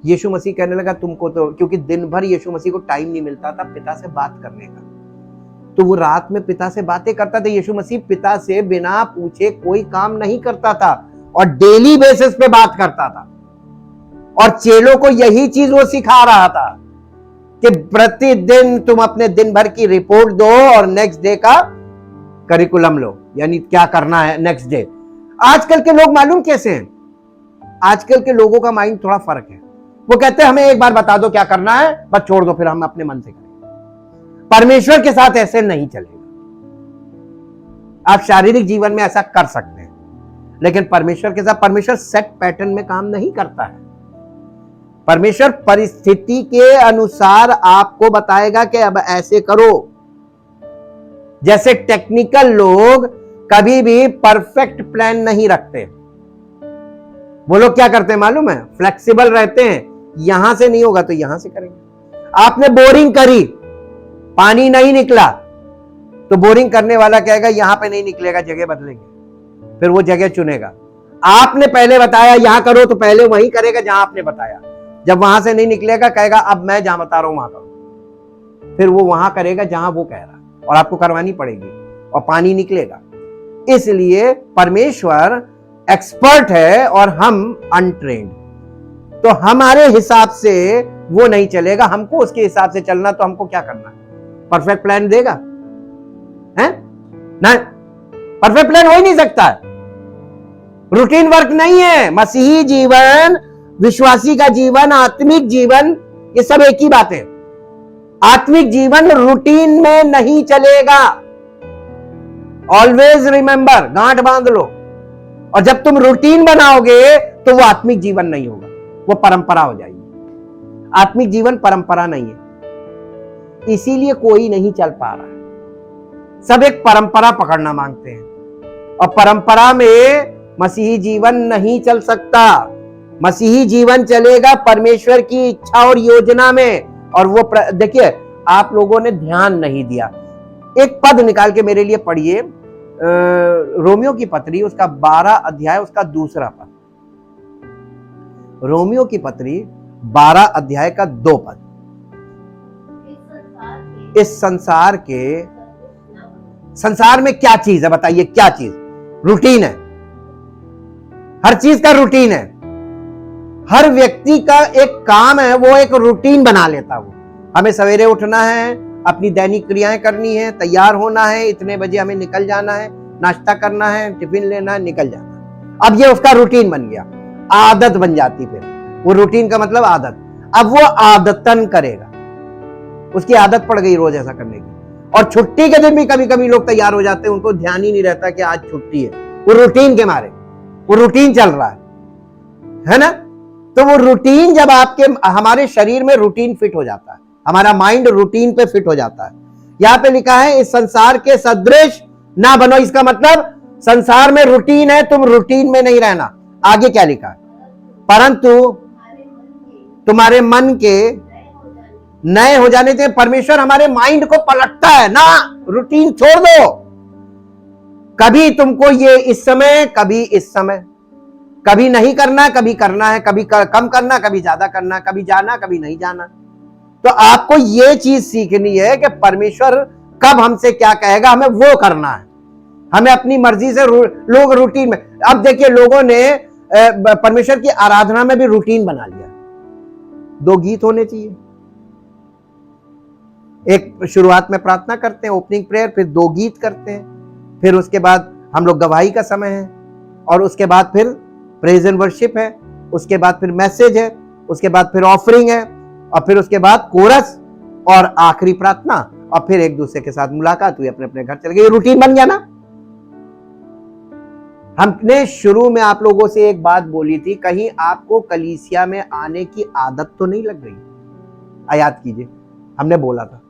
[SPEAKER 1] यीशु मसीह कहने लगा तुमको तो, क्योंकि दिन भर यीशु मसीह को टाइम नहीं मिलता था पिता से बात करने का, तो वो रात में पिता से बातें करता था। यीशु मसीह पिता से बिना पूछे कोई काम नहीं करता था और डेली बेसिस पे बात करता था। और चेलों को यही चीज वो सिखा रहा था कि प्रतिदिन तुम अपने दिन भर की रिपोर्ट दो और नेक्स्ट डे का करिकुलम लो, यानी क्या करना है नेक्स्ट डे। आजकल के लोग मालूम कैसे हैं? आजकल के लोगों का माइंड थोड़ा फर्क है। वो कहते हैं हमें एक बार बता दो क्या करना है, बस छोड़ दो, फिर हम अपने मन से करेंगे। परमेश्वर के साथ ऐसे नहीं चलेगा। आप शारीरिक जीवन में ऐसा कर सकते हैं, लेकिन परमेश्वर के साथ, परमेश्वर सेट पैटर्न में काम नहीं करता है। परमेश्वर परिस्थिति के अनुसार आपको बताएगा कि अब ऐसे करो। जैसे टेक्निकल लोग कभी भी परफेक्ट प्लान नहीं रखते, वो लोग क्या करते हैं मालूम है? फ्लेक्सिबल रहते हैं, यहां से नहीं होगा तो यहां से करेंगे। आपने बोरिंग करी, पानी नहीं निकला, तो बोरिंग करने वाला कहेगा यहां पे नहीं निकलेगा, जगह बदलेंगे, फिर वो जगह चुनेगा। आपने पहले बताया यहां करो, तो पहले वहीं करेगा जहां आपने बताया। जब वहां से नहीं निकलेगा कहेगा अब मैं जहां बता रहा हूं वहां करो, फिर वो वहां करेगा जहां वो कह रहा है, और आपको करवानी पड़ेगी और पानी निकलेगा। इसलिए परमेश्वर एक्सपर्ट है और हम अनट्रेन्ड, तो हमारे हिसाब से वो नहीं चलेगा, हमको उसके हिसाब से चलना। तो हमको क्या करना है? परफेक्ट प्लान देगा है ना? परफेक्ट प्लान हो ही नहीं सकता है, रूटीन वर्क नहीं है। मसीही जीवन, विश्वासी का जीवन, आत्मिक जीवन, ये सब एक ही बात है। आत्मिक जीवन रूटीन में नहीं चलेगा। ऑलवेज रिमेंबर, गांठ बांध लो। और जब तुम रूटीन बनाओगे तो वो आत्मिक जीवन नहीं होगा, वो परंपरा हो जाएगी। आत्मिक जीवन परंपरा नहीं है, इसीलिए कोई नहीं चल पा रहा है। सब एक परंपरा पकड़ना मांगते हैं, और परंपरा में मसीही जीवन नहीं चल सकता। मसीही जीवन चलेगा परमेश्वर की इच्छा और योजना में। और वो देखिए, आप लोगों ने ध्यान नहीं दिया। एक पद निकाल के मेरे लिए पढ़िए, रोमियो की पत्री, उसका 12 अध्याय, उसका 2 पद। रोमियो की पत्री 12 अध्याय का 2 पद। इस संसार में क्या चीज है बताइए? क्या चीज? रूटीन है। हर चीज का रूटीन है। हर व्यक्ति का एक काम है, वो एक रूटीन बना लेता। वो हमें सवेरे उठना है, अपनी दैनिक क्रियाएं करनी है, तैयार होना है, इतने बजे हमें निकल जाना है, नाश्ता करना है, टिफिन लेना है, निकल जाना है। अब ये उसका रूटीन बन गया, आदत बन जाती। फिर वो रूटीन का मतलब आदत। अब वो आदतन करेगा, उसकी आदत पड़ गई रोज ऐसा करने की। और छुट्टी के दिन भी कभी कभी लोग तैयार हो जाते हैं, उनको ध्यान ही नहीं रहता कि आज छुट्टी है। वो रूटीन के मारे, वो रूटीन चल रहा है ना? तो वो रूटीन जब हमारे शरीर में रूटीन फिट हो जाता है, हमारा माइंड रूटीन पे फिट हो जाता है। यहां पे लिखा है इस संसार के सदृश ना बनो। इसका मतलब संसार में रूटीन है, तुम रूटीन में नहीं रहना। आगे क्या लिखा है? परंतु तुम्हारे मन के नए हो जाने से परमेश्वर हमारे माइंड को पलटता है ना। रूटीन छोड़ दो, कभी तुमको ये इस समय, कभी इस समय, कभी नहीं करना, कभी करना है, कभी कम करना, कभी ज्यादा करना, कभी जाना, कभी नहीं जाना। तो आपको ये चीज सीखनी है कि परमेश्वर कब हमसे क्या कहेगा, हमें वो करना है। हमें अपनी मर्जी से लोग रूटीन में, अब देखिए लोगों ने परमेश्वर की आराधना में भी रूटीन बना लिया। 2 गीत होने चाहिए, एक शुरुआत में प्रार्थना करते हैं, ओपनिंग प्रेयर, फिर 2 गीत करते हैं, फिर उसके बाद हम लोग गवाही का समय है, और उसके बाद फिर प्रेज एंड वर्शिप है, उसके बाद फिर मैसेज है, उसके बाद फिर ऑफरिंग है, और फिर उसके बाद कोरस और आखिरी प्रार्थना, और फिर एक दूसरे के साथ मुलाकात हुई, अपने अपने घर चले गए। ये रूटीन बन गया ना। हमने शुरू में आप लोगों से एक बात बोली थी, कहीं आपको कलीसिया में आने की आदत तो नहीं लग रही? याद कीजिए, हमने बोला था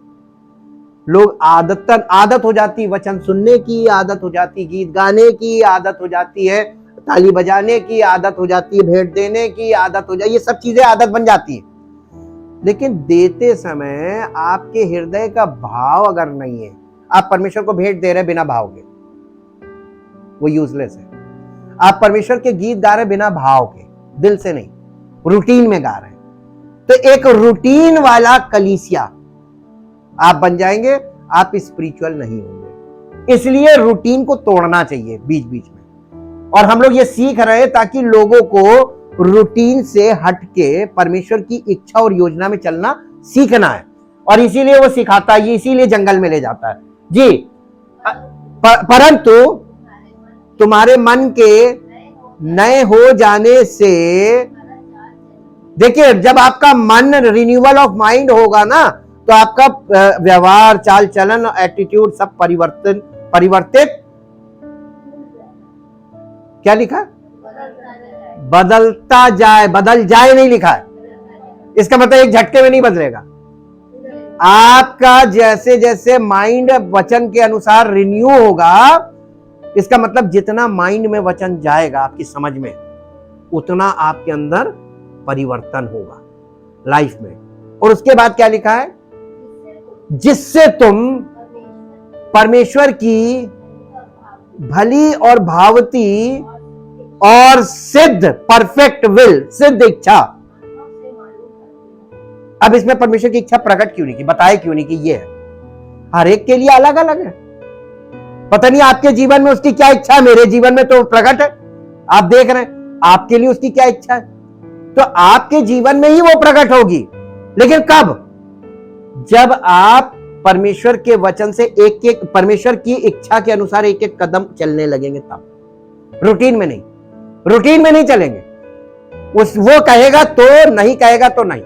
[SPEAKER 1] लोग आदत हो जाती, वचन सुनने की आदत हो जाती, गीत गाने की आदत हो जाती है, ताली बजाने की आदत हो जाती है, भेंट देने की आदत हो जाती है, ये सब चीजें आदत बन जाती है। लेकिन देते समय आपके हृदय का भाव अगर नहीं है, आप परमेश्वर को भेंट दे रहे बिना भाव के, वो यूजलेस है। आप परमेश्वर के गीत गा रहे बिना भाव के, दिल से नहीं, रूटीन में गा रहे हैं, तो एक रूटीन वाला कलीसिया आप बन जाएंगे, आप स्पिरिचुअल नहीं होंगे। इसलिए रूटीन को तोड़ना चाहिए बीच बीच में, और हम लोग ये सीख रहे हैं ताकि लोगों को रूटीन से हट के परमेश्वर की इच्छा और योजना में चलना सीखना है, और इसीलिए वो सिखाता है, इसीलिए जंगल में ले जाता है जी। परंतु तुम्हारे मन के नए हो जाने से, देखिए जब आपका मन रिन्यूअल ऑफ माइंड होगा ना, तो आपका व्यवहार, चाल चलन, एटीट्यूड सब परिवर्तित क्या लिखा? बदलता जाए, बदल जाए नहीं लिखा है। इसका मतलब एक झटके में नहीं बदलेगा। आपका जैसे जैसे माइंड वचन के अनुसार रिन्यू होगा, इसका मतलब जितना माइंड में वचन जाएगा आपकी समझ में, उतना आपके अंदर परिवर्तन होगा लाइफ में। और उसके बाद क्या लिखा है? जिससे तुम परमेश्वर की भली और भावती और सिद्ध, परफेक्ट विल, सिद्ध इच्छा। अब इसमें परमेश्वर की इच्छा प्रकट क्यों नहीं की, बताए क्यों नहीं कि ये है? हर एक के लिए अलग अलग है। पता नहीं आपके जीवन में उसकी क्या इच्छा है, मेरे जीवन में तो प्रकट है। आप देख रहे हैं आपके लिए उसकी क्या इच्छा है, तो आपके जीवन में ही वो प्रकट होगी। लेकिन कब? जब आप परमेश्वर के वचन से एक एक, परमेश्वर की इच्छा के अनुसार एक एक कदम चलने लगेंगे, तब। रूटीन में नहीं, रूटीन में नहीं चलेंगे। वो कहेगा तो नहीं, कहेगा तो नहीं।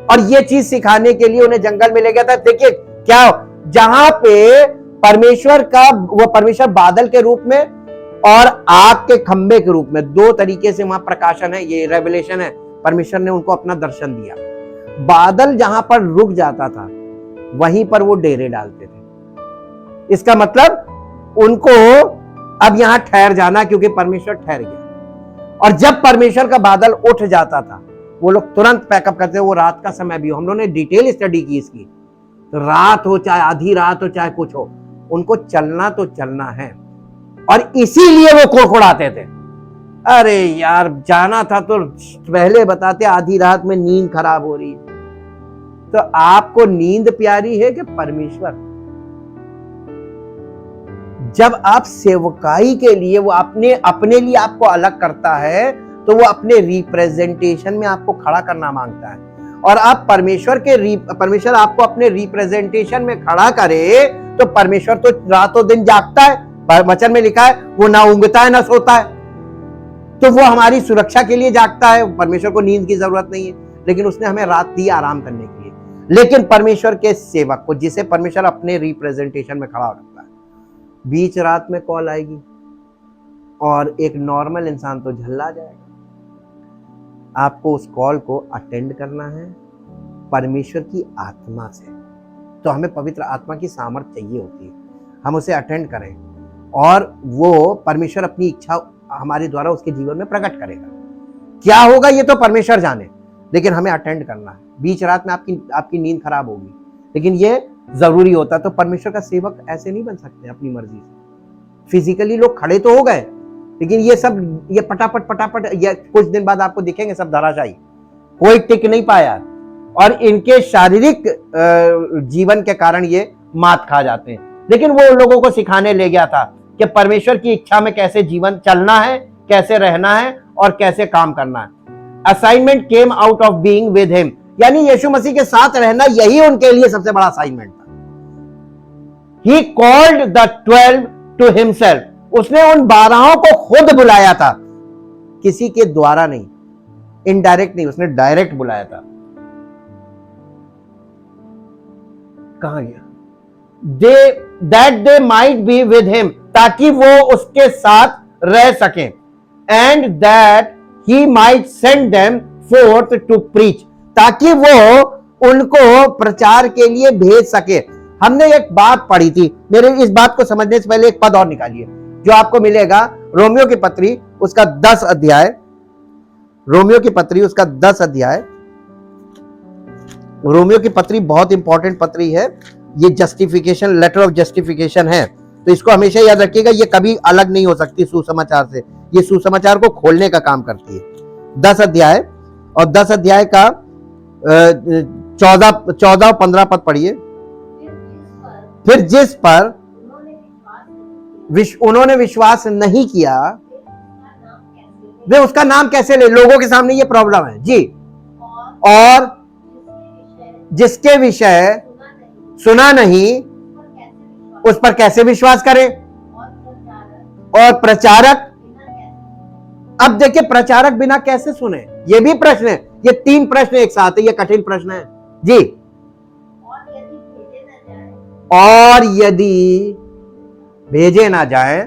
[SPEAKER 1] और ये चीज सिखाने के लिए उन्हें जंगल में ले गया था। देखिए क्या, जहां पे परमेश्वर का, वो परमेश्वर बादल के रूप में और आग के खंबे के रूप में, दो तरीके से वहां प्रकाशन है, ये रेवलेशन है। परमेश्वर ने उनको अपना दर्शन दिया। बादल जहां पर रुक जाता था, वहीं पर वो डेरे डालते थे। इसका मतलब उनको अब यहां ठहर जाना, क्योंकि परमेश्वर ठहर गया। और जब परमेश्वर का बादल उठ जाता था, वो लोग तुरंत पैकअप करते। वो रात का समय भी हो, हम लोगों ने डिटेल स्टडी की इसकी, तो रात हो चाहे आधी रात हो चाहे कुछ हो, उनको चलना तो चलना है। और इसीलिए वो कोड़कोड़ाते थे, अरे यार जाना था तो पहले बताते, आधी रात में नींद खराब हो रही है। तो आपको नींद प्यारी है कि परमेश्वर? जब आप सेवकाई के लिए, वो अपने लिए आपको अलग करता है, तो वो अपने रिप्रेजेंटेशन में आपको खड़ा करना मांगता है। और आप परमेश्वर आपको अपने रिप्रेजेंटेशन में खड़ा करे, तो परमेश्वर तो रातों दिन जागता है। वचन में लिखा है वो ना ऊँघता है ना सोता है, तो वो हमारी सुरक्षा के लिए जागता है। परमेश्वर को नींद की जरूरत नहीं है, लेकिन उसने हमें रात दी आराम करने के लिए। लेकिन परमेश्वर के सेवक को, जिसे परमेश्वर अपने रिप्रेजेंटेशन में खड़ा रखता है, बीच रात में कॉल आएगी और एक नॉर्मल इंसान तो झल्ला जाएगा। आपको उस कॉल को अटेंड करना है परमेश्वर की आत्मा से। तो हमें पवित्र आत्मा की सामर्थ्य चाहिए होती है, हम उसे अटेंड करें, और वो परमेश्वर अपनी इच्छा हमारे द्वारा उसके जीवन में प्रकट करेगा। क्या होगा ये तो परमेश्वर जाने, लेकिन हमें अटेंड करना है। बीच रात में आपकी नींद खराब होगी, लेकिन ये जरूरी होता है। तो परमेश्वर का सेवक ऐसे नहीं बन सकते अपनी मर्जी से। फिजिकली लोग खड़े तो हो गए, लेकिन ये पटापट ये कुछ दिन बाद आपको दिखेंगे सब धराशायी, कोई टिक नहीं पाया, और इनके शारीरिक जीवन के कारण ये मात खा जाते हैं। लेकिन वो उन लोगों को सिखाने ले गया था कि परमेश्वर की इच्छा में कैसे जीवन चलना है, कैसे रहना है और कैसे काम करना है। Assignment came out of being with him, यानी यीशु मसीह के साथ रहना, यही उनके लिए सबसे बड़ा असाइनमेंट था। He called the 12 to himself, उसने उन 12 को खुद बुलाया था, किसी के द्वारा नहीं, इनडायरेक्ट नहीं, उसने डायरेक्ट बुलाया था। कहां गया? They might be with him, ताकि वो उसके साथ रह सके, and that he might send them forth to preach, ताकि वो उनको प्रचार के लिए भेज सके। हमने एक बात पढ़ी थी, मेरे इस बात को समझने से पहले एक पद और निकालिए जो आपको मिलेगा रोमियो की पत्री उसका 10 अध्याय, रोमियो की पत्री उसका 10 अध्याय। रोमियो की पत्री बहुत इंपॉर्टेंट पत्री है, ये जस्टिफिकेशन, लेटर ऑफ जस्टिफिकेशन है, तो इसको हमेशा याद रखिएगा, ये कभी अलग नहीं हो सकती सुसमाचार से, ये सुसमाचार को खोलने का काम करती है। 10 अध्याय और 10 अध्याय का 14 और 15 पद पढ़िए। फिर जिस पर उन्होंने विश्वास नहीं किया, वे उसका नाम कैसे ले? लोगों के सामने ये प्रॉब्लम है जी। और जिसके विषय सुना नहीं, उस पर कैसे विश्वास करें? और प्रचारक, अब देखिए प्रचारक बिना कैसे सुने, ये भी प्रश्न है, ये 3 प्रश्न एक साथ है, ये कठिन प्रश्न है जी। और यदि भेजे ना जाए,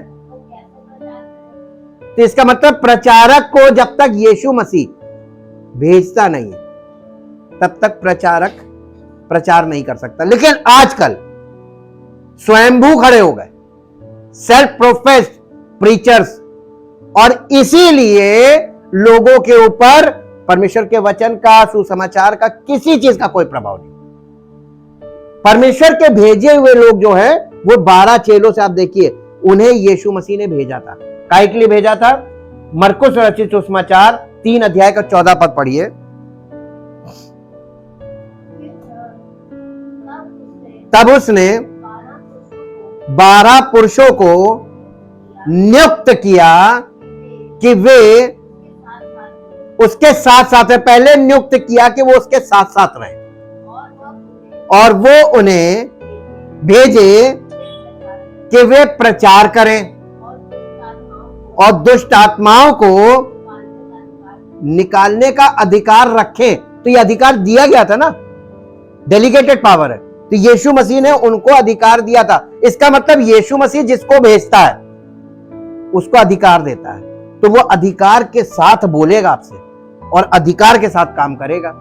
[SPEAKER 1] तो इसका मतलब प्रचारक को जब तक यीशु मसीह भेजता नहीं तब तक प्रचारक प्रचार नहीं कर सकता। लेकिन आजकल स्वयंभू खड़े हो गए सेल्फ प्रोफेस्ड प्रीचर्स, और इसीलिए लोगों के ऊपर परमेश्वर के वचन का, सुसमाचार का, किसी चीज का कोई प्रभाव नहीं। परमेश्वर के भेजे हुए लोग जो है वो 12 चेलों से आप देखिए, उन्हें यीशु मसीह ने भेजा था। काहे के लिए भेजा था? मरकुस रचित सुसमाचार 3 अध्याय का 14 पद पढ़िए। तब उसने 12 पुरुषों को नियुक्त किया कि वे उसके साथ साथ, पहले नियुक्त किया कि वो उसके साथ साथ रहे, और वो उन्हें भेजे कि वे प्रचार करें और दुष्ट आत्माओं को निकालने का अधिकार रखें। तो ये अधिकार दिया गया था ना, डेलीगेटेड पावर है, तो यीशु मसीह ने उनको अधिकार दिया था। इसका मतलब यीशु मसीह जिसको भेजता है उसको अधिकार देता है, तो वो अधिकार के साथ बोलेगा आपसे और अधिकार के साथ काम करेगा।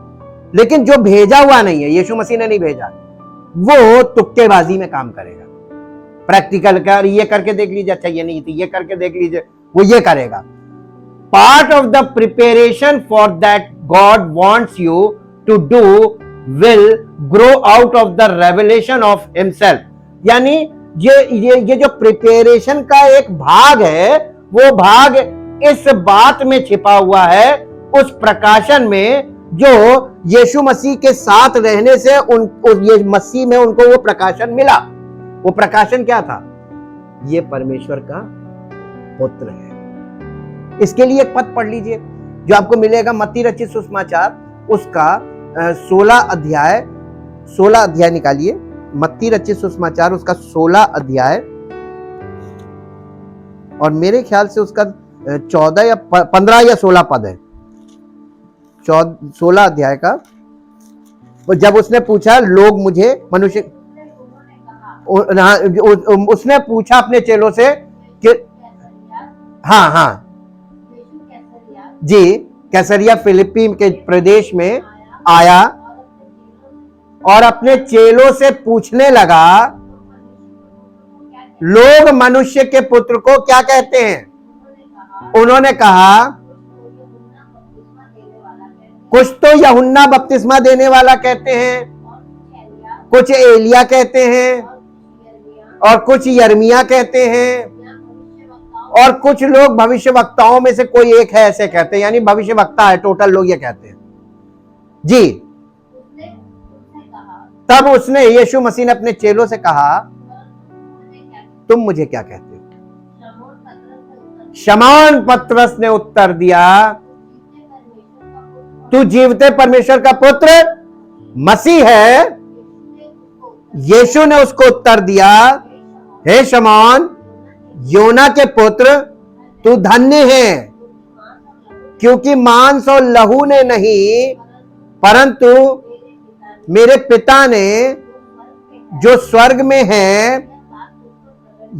[SPEAKER 1] लेकिन जो भेजा हुआ नहीं है, यीशु मसीह ने नहीं भेजा, वो तुक्केबाजी में काम करेगा, प्रैक्टिकल कर, ये करके देख लीजिए, अच्छा ये नहीं थी, ये करके देख लीजिए, वो ये करेगा। Part of the preparation for that God wants you to do will grow out of the revelation of himself, यानी ये जो प्रिपरेशन का एक भाग है, वो भाग इस बात में छिपा हुआ है, उस प्रकाशन में जो यीशु मसीह के साथ रहने से ये मसीह में उनको वो प्रकाशन मिला। वो प्रकाशन क्या था? ये परमेश्वर का पुत्र है। इसके लिए एक पद पढ़ लीजिए जो आपको मिलेगा मत्ती रचित सुसमाचार उसका 16 अध्याय निकालिए, मत्ती रचित सुसमाचार उसका 16 अध्याय, और मेरे ख्याल से उसका 14 या 15 या 16 पद है, 16 अध्याय का। जब उसने पूछा, लोग मुझे मनुष्य, उसने पूछा अपने चेलों से कि हाँ जी, कैसरिया फिलिप्पी के प्रदेश में आया और अपने चेलों से पूछने लगा, लोग मनुष्य के पुत्र को क्या कहते हैं? उन्होंने कहा, कुछ तो यूहन्ना बपतिस्मा देने वाला कहते हैं, कुछ एलिया कहते हैं, और कुछ यर्मिया कहते हैं, और कुछ लोग भविष्यवक्ताओं में से कोई एक है ऐसे कहते हैं, यानी भविष्यवक्ता है टोटल लोग ये कहते हैं जी। तब उसने, यीशु मसीह ने अपने चेलों से कहा, तुम मुझे क्या कहते हो? शमौन पतरस ने उत्तर दिया, तू जीवते परमेश्वर का पुत्र मसीह है। यीशु ने उसको उत्तर दिया, हे शमौन, योना के पुत्र तू धन्य है, क्योंकि मांस और लहू ने नहीं परंतु मेरे पिता ने जो स्वर्ग में है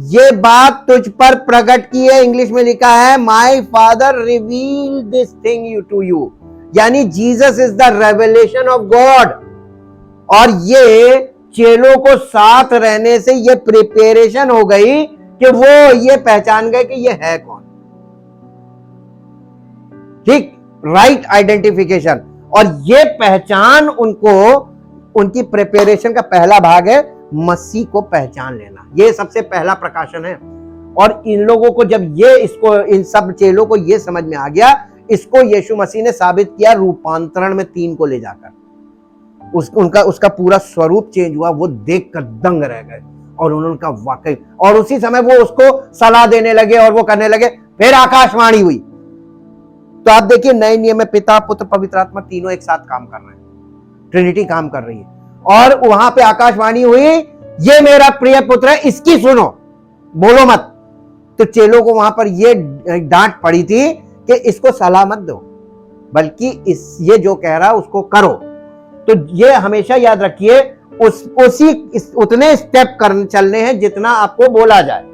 [SPEAKER 1] ये बात तुझ पर प्रकट की है। इंग्लिश में लिखा है my father reveal this thing to you, यानी Jesus is the revelation of God. और ये चेलों को साथ रहने से ये प्रिपरेशन हो गई कि वो ये पहचान गए कि ये है कौन। ठीक, राइट आइडेंटिफिकेशन। और ये पहचान उनको, उनकी प्रिपरेशन का पहला भाग है मसीह को पहचान लेना। ये सबसे पहला प्रकाशन है। और इन लोगों को जब ये इसको, इन सब चेलों को ये समझ में आ गया, इसको यीशु मसीह ने साबित किया रूपांतरण में 3 को ले जाकर। उसका पूरा स्वरूप चेंज हुआ, वो देखकर दंग रह गए और उन्होंने कहा वाकई। और उसी समय वो उसको सलाह देने लगे और वो करने लगे। फिर आकाशवाणी हुई। तो आप देखिए नए नियम में पिता, पुत्र, पवित्र आत्मा तीनों एक साथ काम कर रहे हैं, ट्रिनिटी काम कर रही है। और वहां पे आकाशवाणी हुई, ये मेरा प्रिय पुत्र है, इसकी सुनो, बोलो मत। तो चेलों को वहां पर ये डांट पड़ी थी कि इसको सलाह मत दो, बल्कि ये जो कह रहा उसको करो। तो ये हमेशा याद रखिए, उतने स्टेप चलने हैं जितना आपको बोला जाए,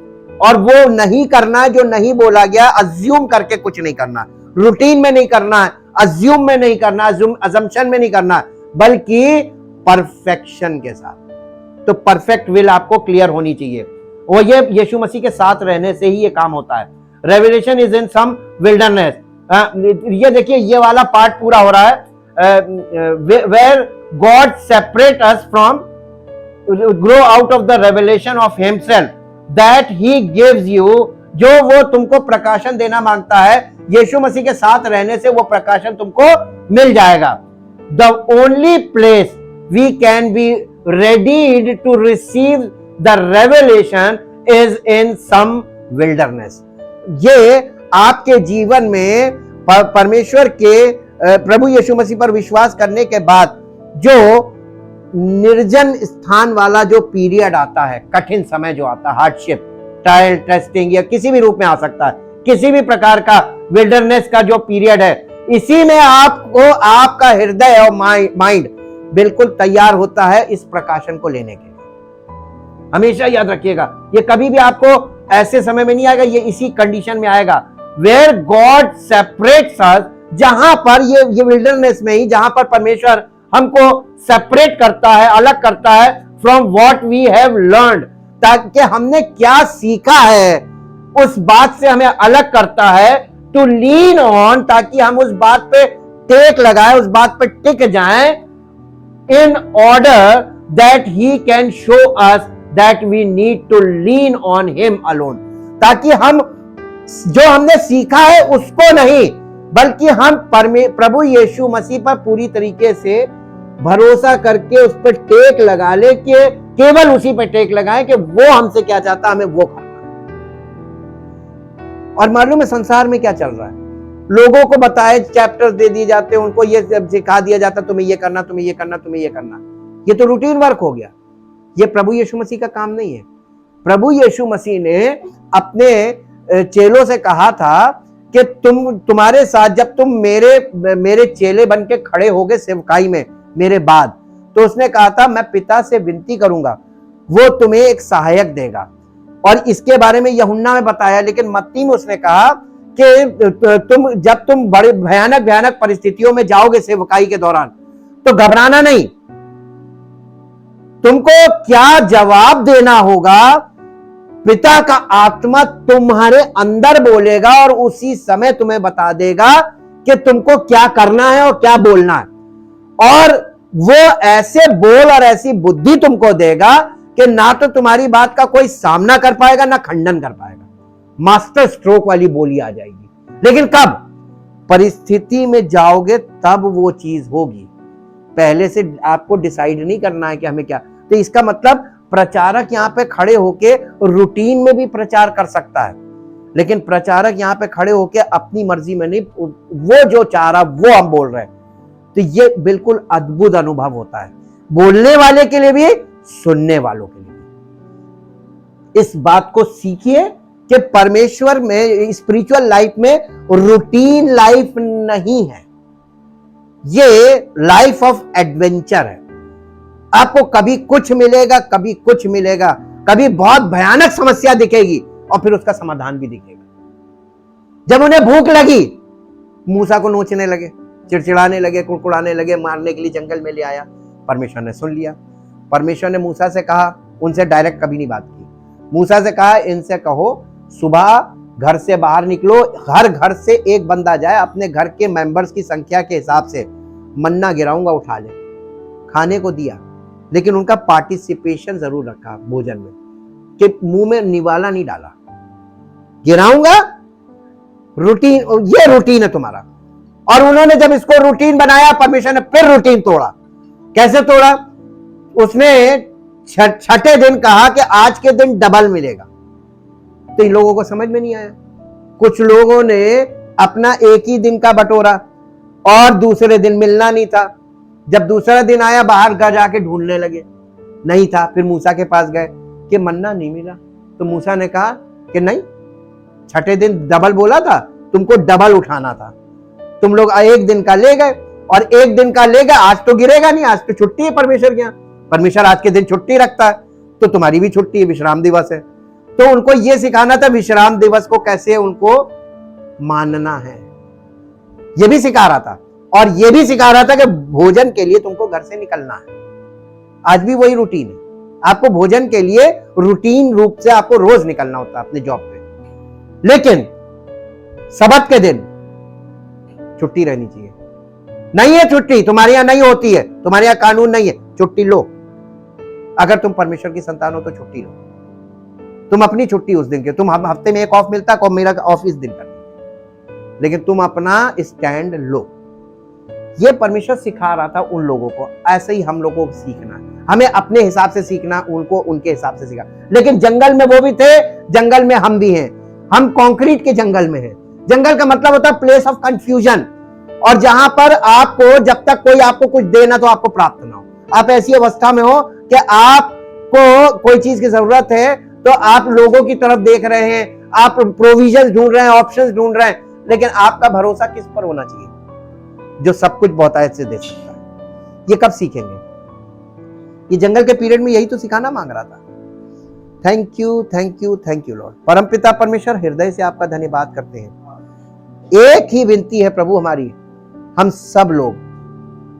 [SPEAKER 1] और वो नहीं करना है जो नहीं बोला गया। अज्यूम करके कुछ नहीं करना, रूटीन में नहीं करना है, अज्यूम में नहीं करना, अजम्पशन में नहीं करना, बल्कि परफेक्शन के साथ। तो परफेक्ट विल आपको क्लियर होनी चाहिए, और ये यीशु मसीह के साथ रहने से ही ये काम होता है। Revelation is in some wilderness. ये देखिए ये वाला पार्ट पूरा हो रहा है, where God separate us from, grow out of the revelation of himself that he gives you. जो वो तुमको प्रकाशन देना मांगता है, यीशु मसीह के साथ रहने से वो प्रकाशन तुमको मिल जाएगा। The only place we can be readied to receive the revelation is in some wilderness। ये आपके जीवन में परमेश्वर के प्रभु यीशु मसीह पर विश्वास करने के बाद जो निर्जन स्थान वाला जो पीरियड आता है, कठिन समय जो आता है, हार्डशिप, ट्रायल, टेस्टिंग, या किसी भी रूप में आ सकता है, किसी भी प्रकार का विल्डरनेस का जो पीरियड है, इसी में आपको आपका हृदय और माइंड बिल्कुल तैयार होता है इस प्रकाशन को लेने के लिए। हमेशा याद रखिएगा, ये कभी भी आपको ऐसे समय में नहीं आएगा, ये इसी कंडीशन में आएगा वेयर गॉड सेपरेट्स अस, जहां पर ये विल्डरनेस में ही, जहां पर परमेश्वर हमको सेपरेट करता है, अलग करता है from what we have learned, ताकि हमने क्या सीखा है उस बात से हमें अलग करता है, टू लीन ऑन, ताकि हम उस बात पे टेक लगाए, उस बात पे टिक जाएं, in order that he can show us that we need to lean on him alone, ताकि हम जो हमने सीखा है उसको नहीं, बल्कि हम प्रभु यीशु मसीह पर पूरी तरीके से भरोसा करके उस पर टेक लगा ले, कि केवल उसी पर टेक लगाएं कि वो हमसे क्या चाहता, हमें वो करना। और मालूम है संसार में क्या चल रहा है, लोगों को बताए चैप्टर्स दे दिए जाते हैं, उनको ये सिखा दिया जाता, तुम्हें ये करना, तुम्हें ये करना, तुम्हें ये करना। ये तो रूटीन वर्क हो गया। ये प्रभु यीशु मसीह का काम नहीं है। प्रभु यीशु मसीह ने अपने चेलों से कहा था कि तुम्हारे साथ जब तुम मेरे चेले बन के खड़े होगे सेवकाई में मेरे बाद, तो उसने कहा था मैं पिता से विनती करूंगा, वो तुम्हें एक सहायक देगा। और इसके बारे में यूहन्ना में बताया, लेकिन मत्ती में उसने कहा कि जब तुम बड़े भयानक परिस्थितियों में जाओगे सेवकाई के दौरान, तो घबराना नहीं, तुमको क्या जवाब देना होगा, पिता का आत्मा तुम्हारे अंदर बोलेगा और उसी समय तुम्हें बता देगा कि तुमको क्या करना है और क्या बोलना है। और वो ऐसे बोल और ऐसी बुद्धि तुमको देगा कि ना तो तुम्हारी बात का कोई सामना कर पाएगा, ना खंडन कर पाएगा। मास्टर स्ट्रोक वाली बोली आ जाएगी। लेकिन कब? परिस्थिति में जाओगे तब वो चीज होगी। पहले से आपको डिसाइड नहीं करना है कि हमें क्या। तो इसका मतलब प्रचारक यहाँ पे खड़े होके रूटीन में भी प्रचार कर सकता है, लेकिन प्रचारक यहाँ पे खड़े होके अपनी मर्जी में नहीं, वो जो चाह रहा वो हम बोल रहे हैं। तो ये बिल्कुल अद्भुत अनुभव होता है, बोलने वाले के लिए भी, सुनने वालों के लिए भी। इस बात को सीखिए कि परमेश्वर में स्पिरिचुअल लाइफ में रूटीन लाइफ नहीं है, ये लाइफ ऑफ एडवेंचर है। आपको कभी कुछ मिलेगा, कभी कुछ मिलेगा, कभी बहुत भयानक समस्या दिखेगी और फिर उसका समाधान भी दिखेगा। जब उन्हें भूख लगी, मूसा को नोचने लगे, चिड़चिड़ाने लगे, कुड़कुड़ाने लगे, मारने के लिए जंगल में ले आया। परमेश्वर ने सुन लिया। परमेश्वर ने मूसा से कहा, उनसे डायरेक्ट कभी नहीं बात की, मूसा से कहा इनसे कहो सुबह घर से बाहर निकलो, हर घर से एक बंदा जाए, अपने घर के मेंबर्स की संख्या के हिसाब से मन्ना गिराऊंगा, उठा ले। खाने को दिया, लेकिन उनका पार्टिसिपेशन जरूर रखा भोजन में, कि मुंह में निवाला नहीं डाला। गिराऊंगा, रूटीन, ये रूटीन है तुम्हारा। और उन्होंने जब इसको रूटीन बनाया, परमेश्वर ने फिर रूटीन तोड़ा। कैसे तोड़ा? उसने छठे दिन कहा कि आज के दिन डबल मिलेगा। तो इन लोगों को समझ में नहीं आया। कुछ लोगों ने अपना एक ही दिन का बटोरा और दूसरे दिन मिलना नहीं था। जब दूसरा दिन आया, बाहर जाके ढूंढने लगे, नहीं था। फिर मूसा के पास गए कि मन्ना नहीं मिला। तो मूसा ने कहा कि नहीं, छठे दिन डबल बोला था, तुमको डबल उठाना था। तुम लोग एक दिन का ले गए और एक दिन का ले गए, आज तो गिरेगा नहीं, आज तो छुट्टी है परमेश्वर के यहाँ। परमेश्वर आज के दिन छुट्टी रखता है, तो तुम्हारी भी छुट्टी है, विश्राम दिवस है। तो उनको यह सिखाना था विश्राम दिवस को कैसे उनको मानना है, यह भी सिखा रहा था। और यह भी सिखा रहा था कि भोजन के लिए तुमको घर से निकलना है। आज भी वही रूटीन है, आपको भोजन के लिए रूटीन रूप से आपको रोज निकलना होता है अपने जॉब पे। लेकिन सबत के दिन छुट्टी रहनी चाहिए। नहीं है छुट्टी, तुम्हारे यहां नहीं होती है, तुम्हारे यहां कानून नहीं है, छुट्टी लो। अगर तुम परमेश्वर की संतान हो तो छुट्टी लो। तुम अपनी छुट्टी उस दिन के, तुम हफ्ते में एक ऑफ मिलता है, मेरा ऑफ इस दिन का, लेकिन तुम अपना स्टैंड लो। ये परमेश्वर सिखा रहा था उन लोगों को। ऐसे ही हम लोगों को सीखना है, हमें अपने हिसाब से सीखना, उनको उनके हिसाब से सीखा। लेकिन जंगल में वो भी थे, जंगल में हम भी हैं। हम कंक्रीट के जंगल में हैं। जंगल का मतलब होता है प्लेस ऑफ कंफ्यूजन, और जहां पर आपको जब तक कोई आपको कुछ देना तो आपको प्राप्त ना हो। आप ऐसी अवस्था में हो कि आपको कोई चीज की जरूरत है तो आप लोगों की तरफ देख रहे हैं, आप प्रोविजन ढूंढ रहे हैं, ऑप्शंस ढूंढ रहे हैं, लेकिन आपका भरोसा किस पर होना चाहिए? जो सब कुछ बहुतायत से दे सकता है। ये कब सीखेंगे? ये जंगल के पीरियड में यही तो सिखाना मांग रहा था। Thank you, thank you, thank you Lord. परमपिता परमेश्वर, हृदय से आपका धन्यवाद करते हैं। एक ही विनती है प्रभु हमारी, हम सब लोग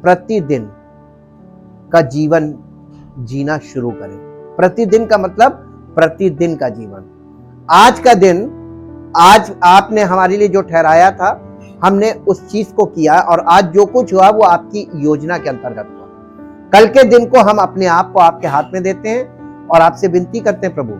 [SPEAKER 1] प्रतिदिन का जीवन जीना शुरू करें। प्रतिदिन का मतलब प्रतिदिन का जीवन। आज का दिन, आज आपने हमारे लिए जो ठहराया था, हमने उस चीज को किया, और आज जो कुछ हुआ वो आपकी योजना के अंतर्गत हुआ। कल के दिन को हम अपने आप को आपके हाथ में देते हैं और आपसे विनती करते हैं प्रभु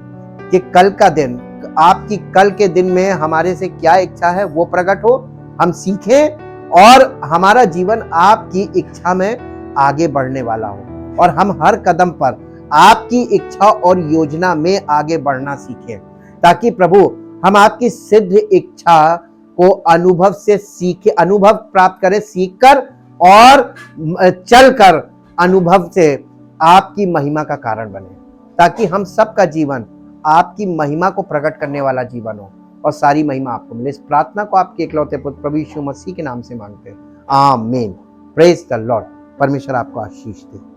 [SPEAKER 1] कि कल का दिन, आपकी कल के दिन में हमारे से क्या इच्छा है वो प्रकट हो, हम सीखें और हमारा जीवन आपकी इच्छा में आगे बढ़ने वाला हो, और हम हर कदम पर आपकी इच्छा और योजना में आगे बढ़ना सीखें, ताकि प्रभु हम आपकी सिद्ध इच्छा को अनुभव से सीखे, अनुभव प्राप्त करें, सीखकर और चलकर अनुभव से आपकी महिमा का कारण बने, ताकि हम सबका जीवन आपकी महिमा को प्रकट करने वाला जीवन हो और सारी महिमा आपको मिले। इस प्रार्थना को आपके इकलौते पुत्र प्रभु यीशु मसीह के नाम से मांगते हैं, आमीन। Praise the Lord. परमेश्वर आपको आशीष दे।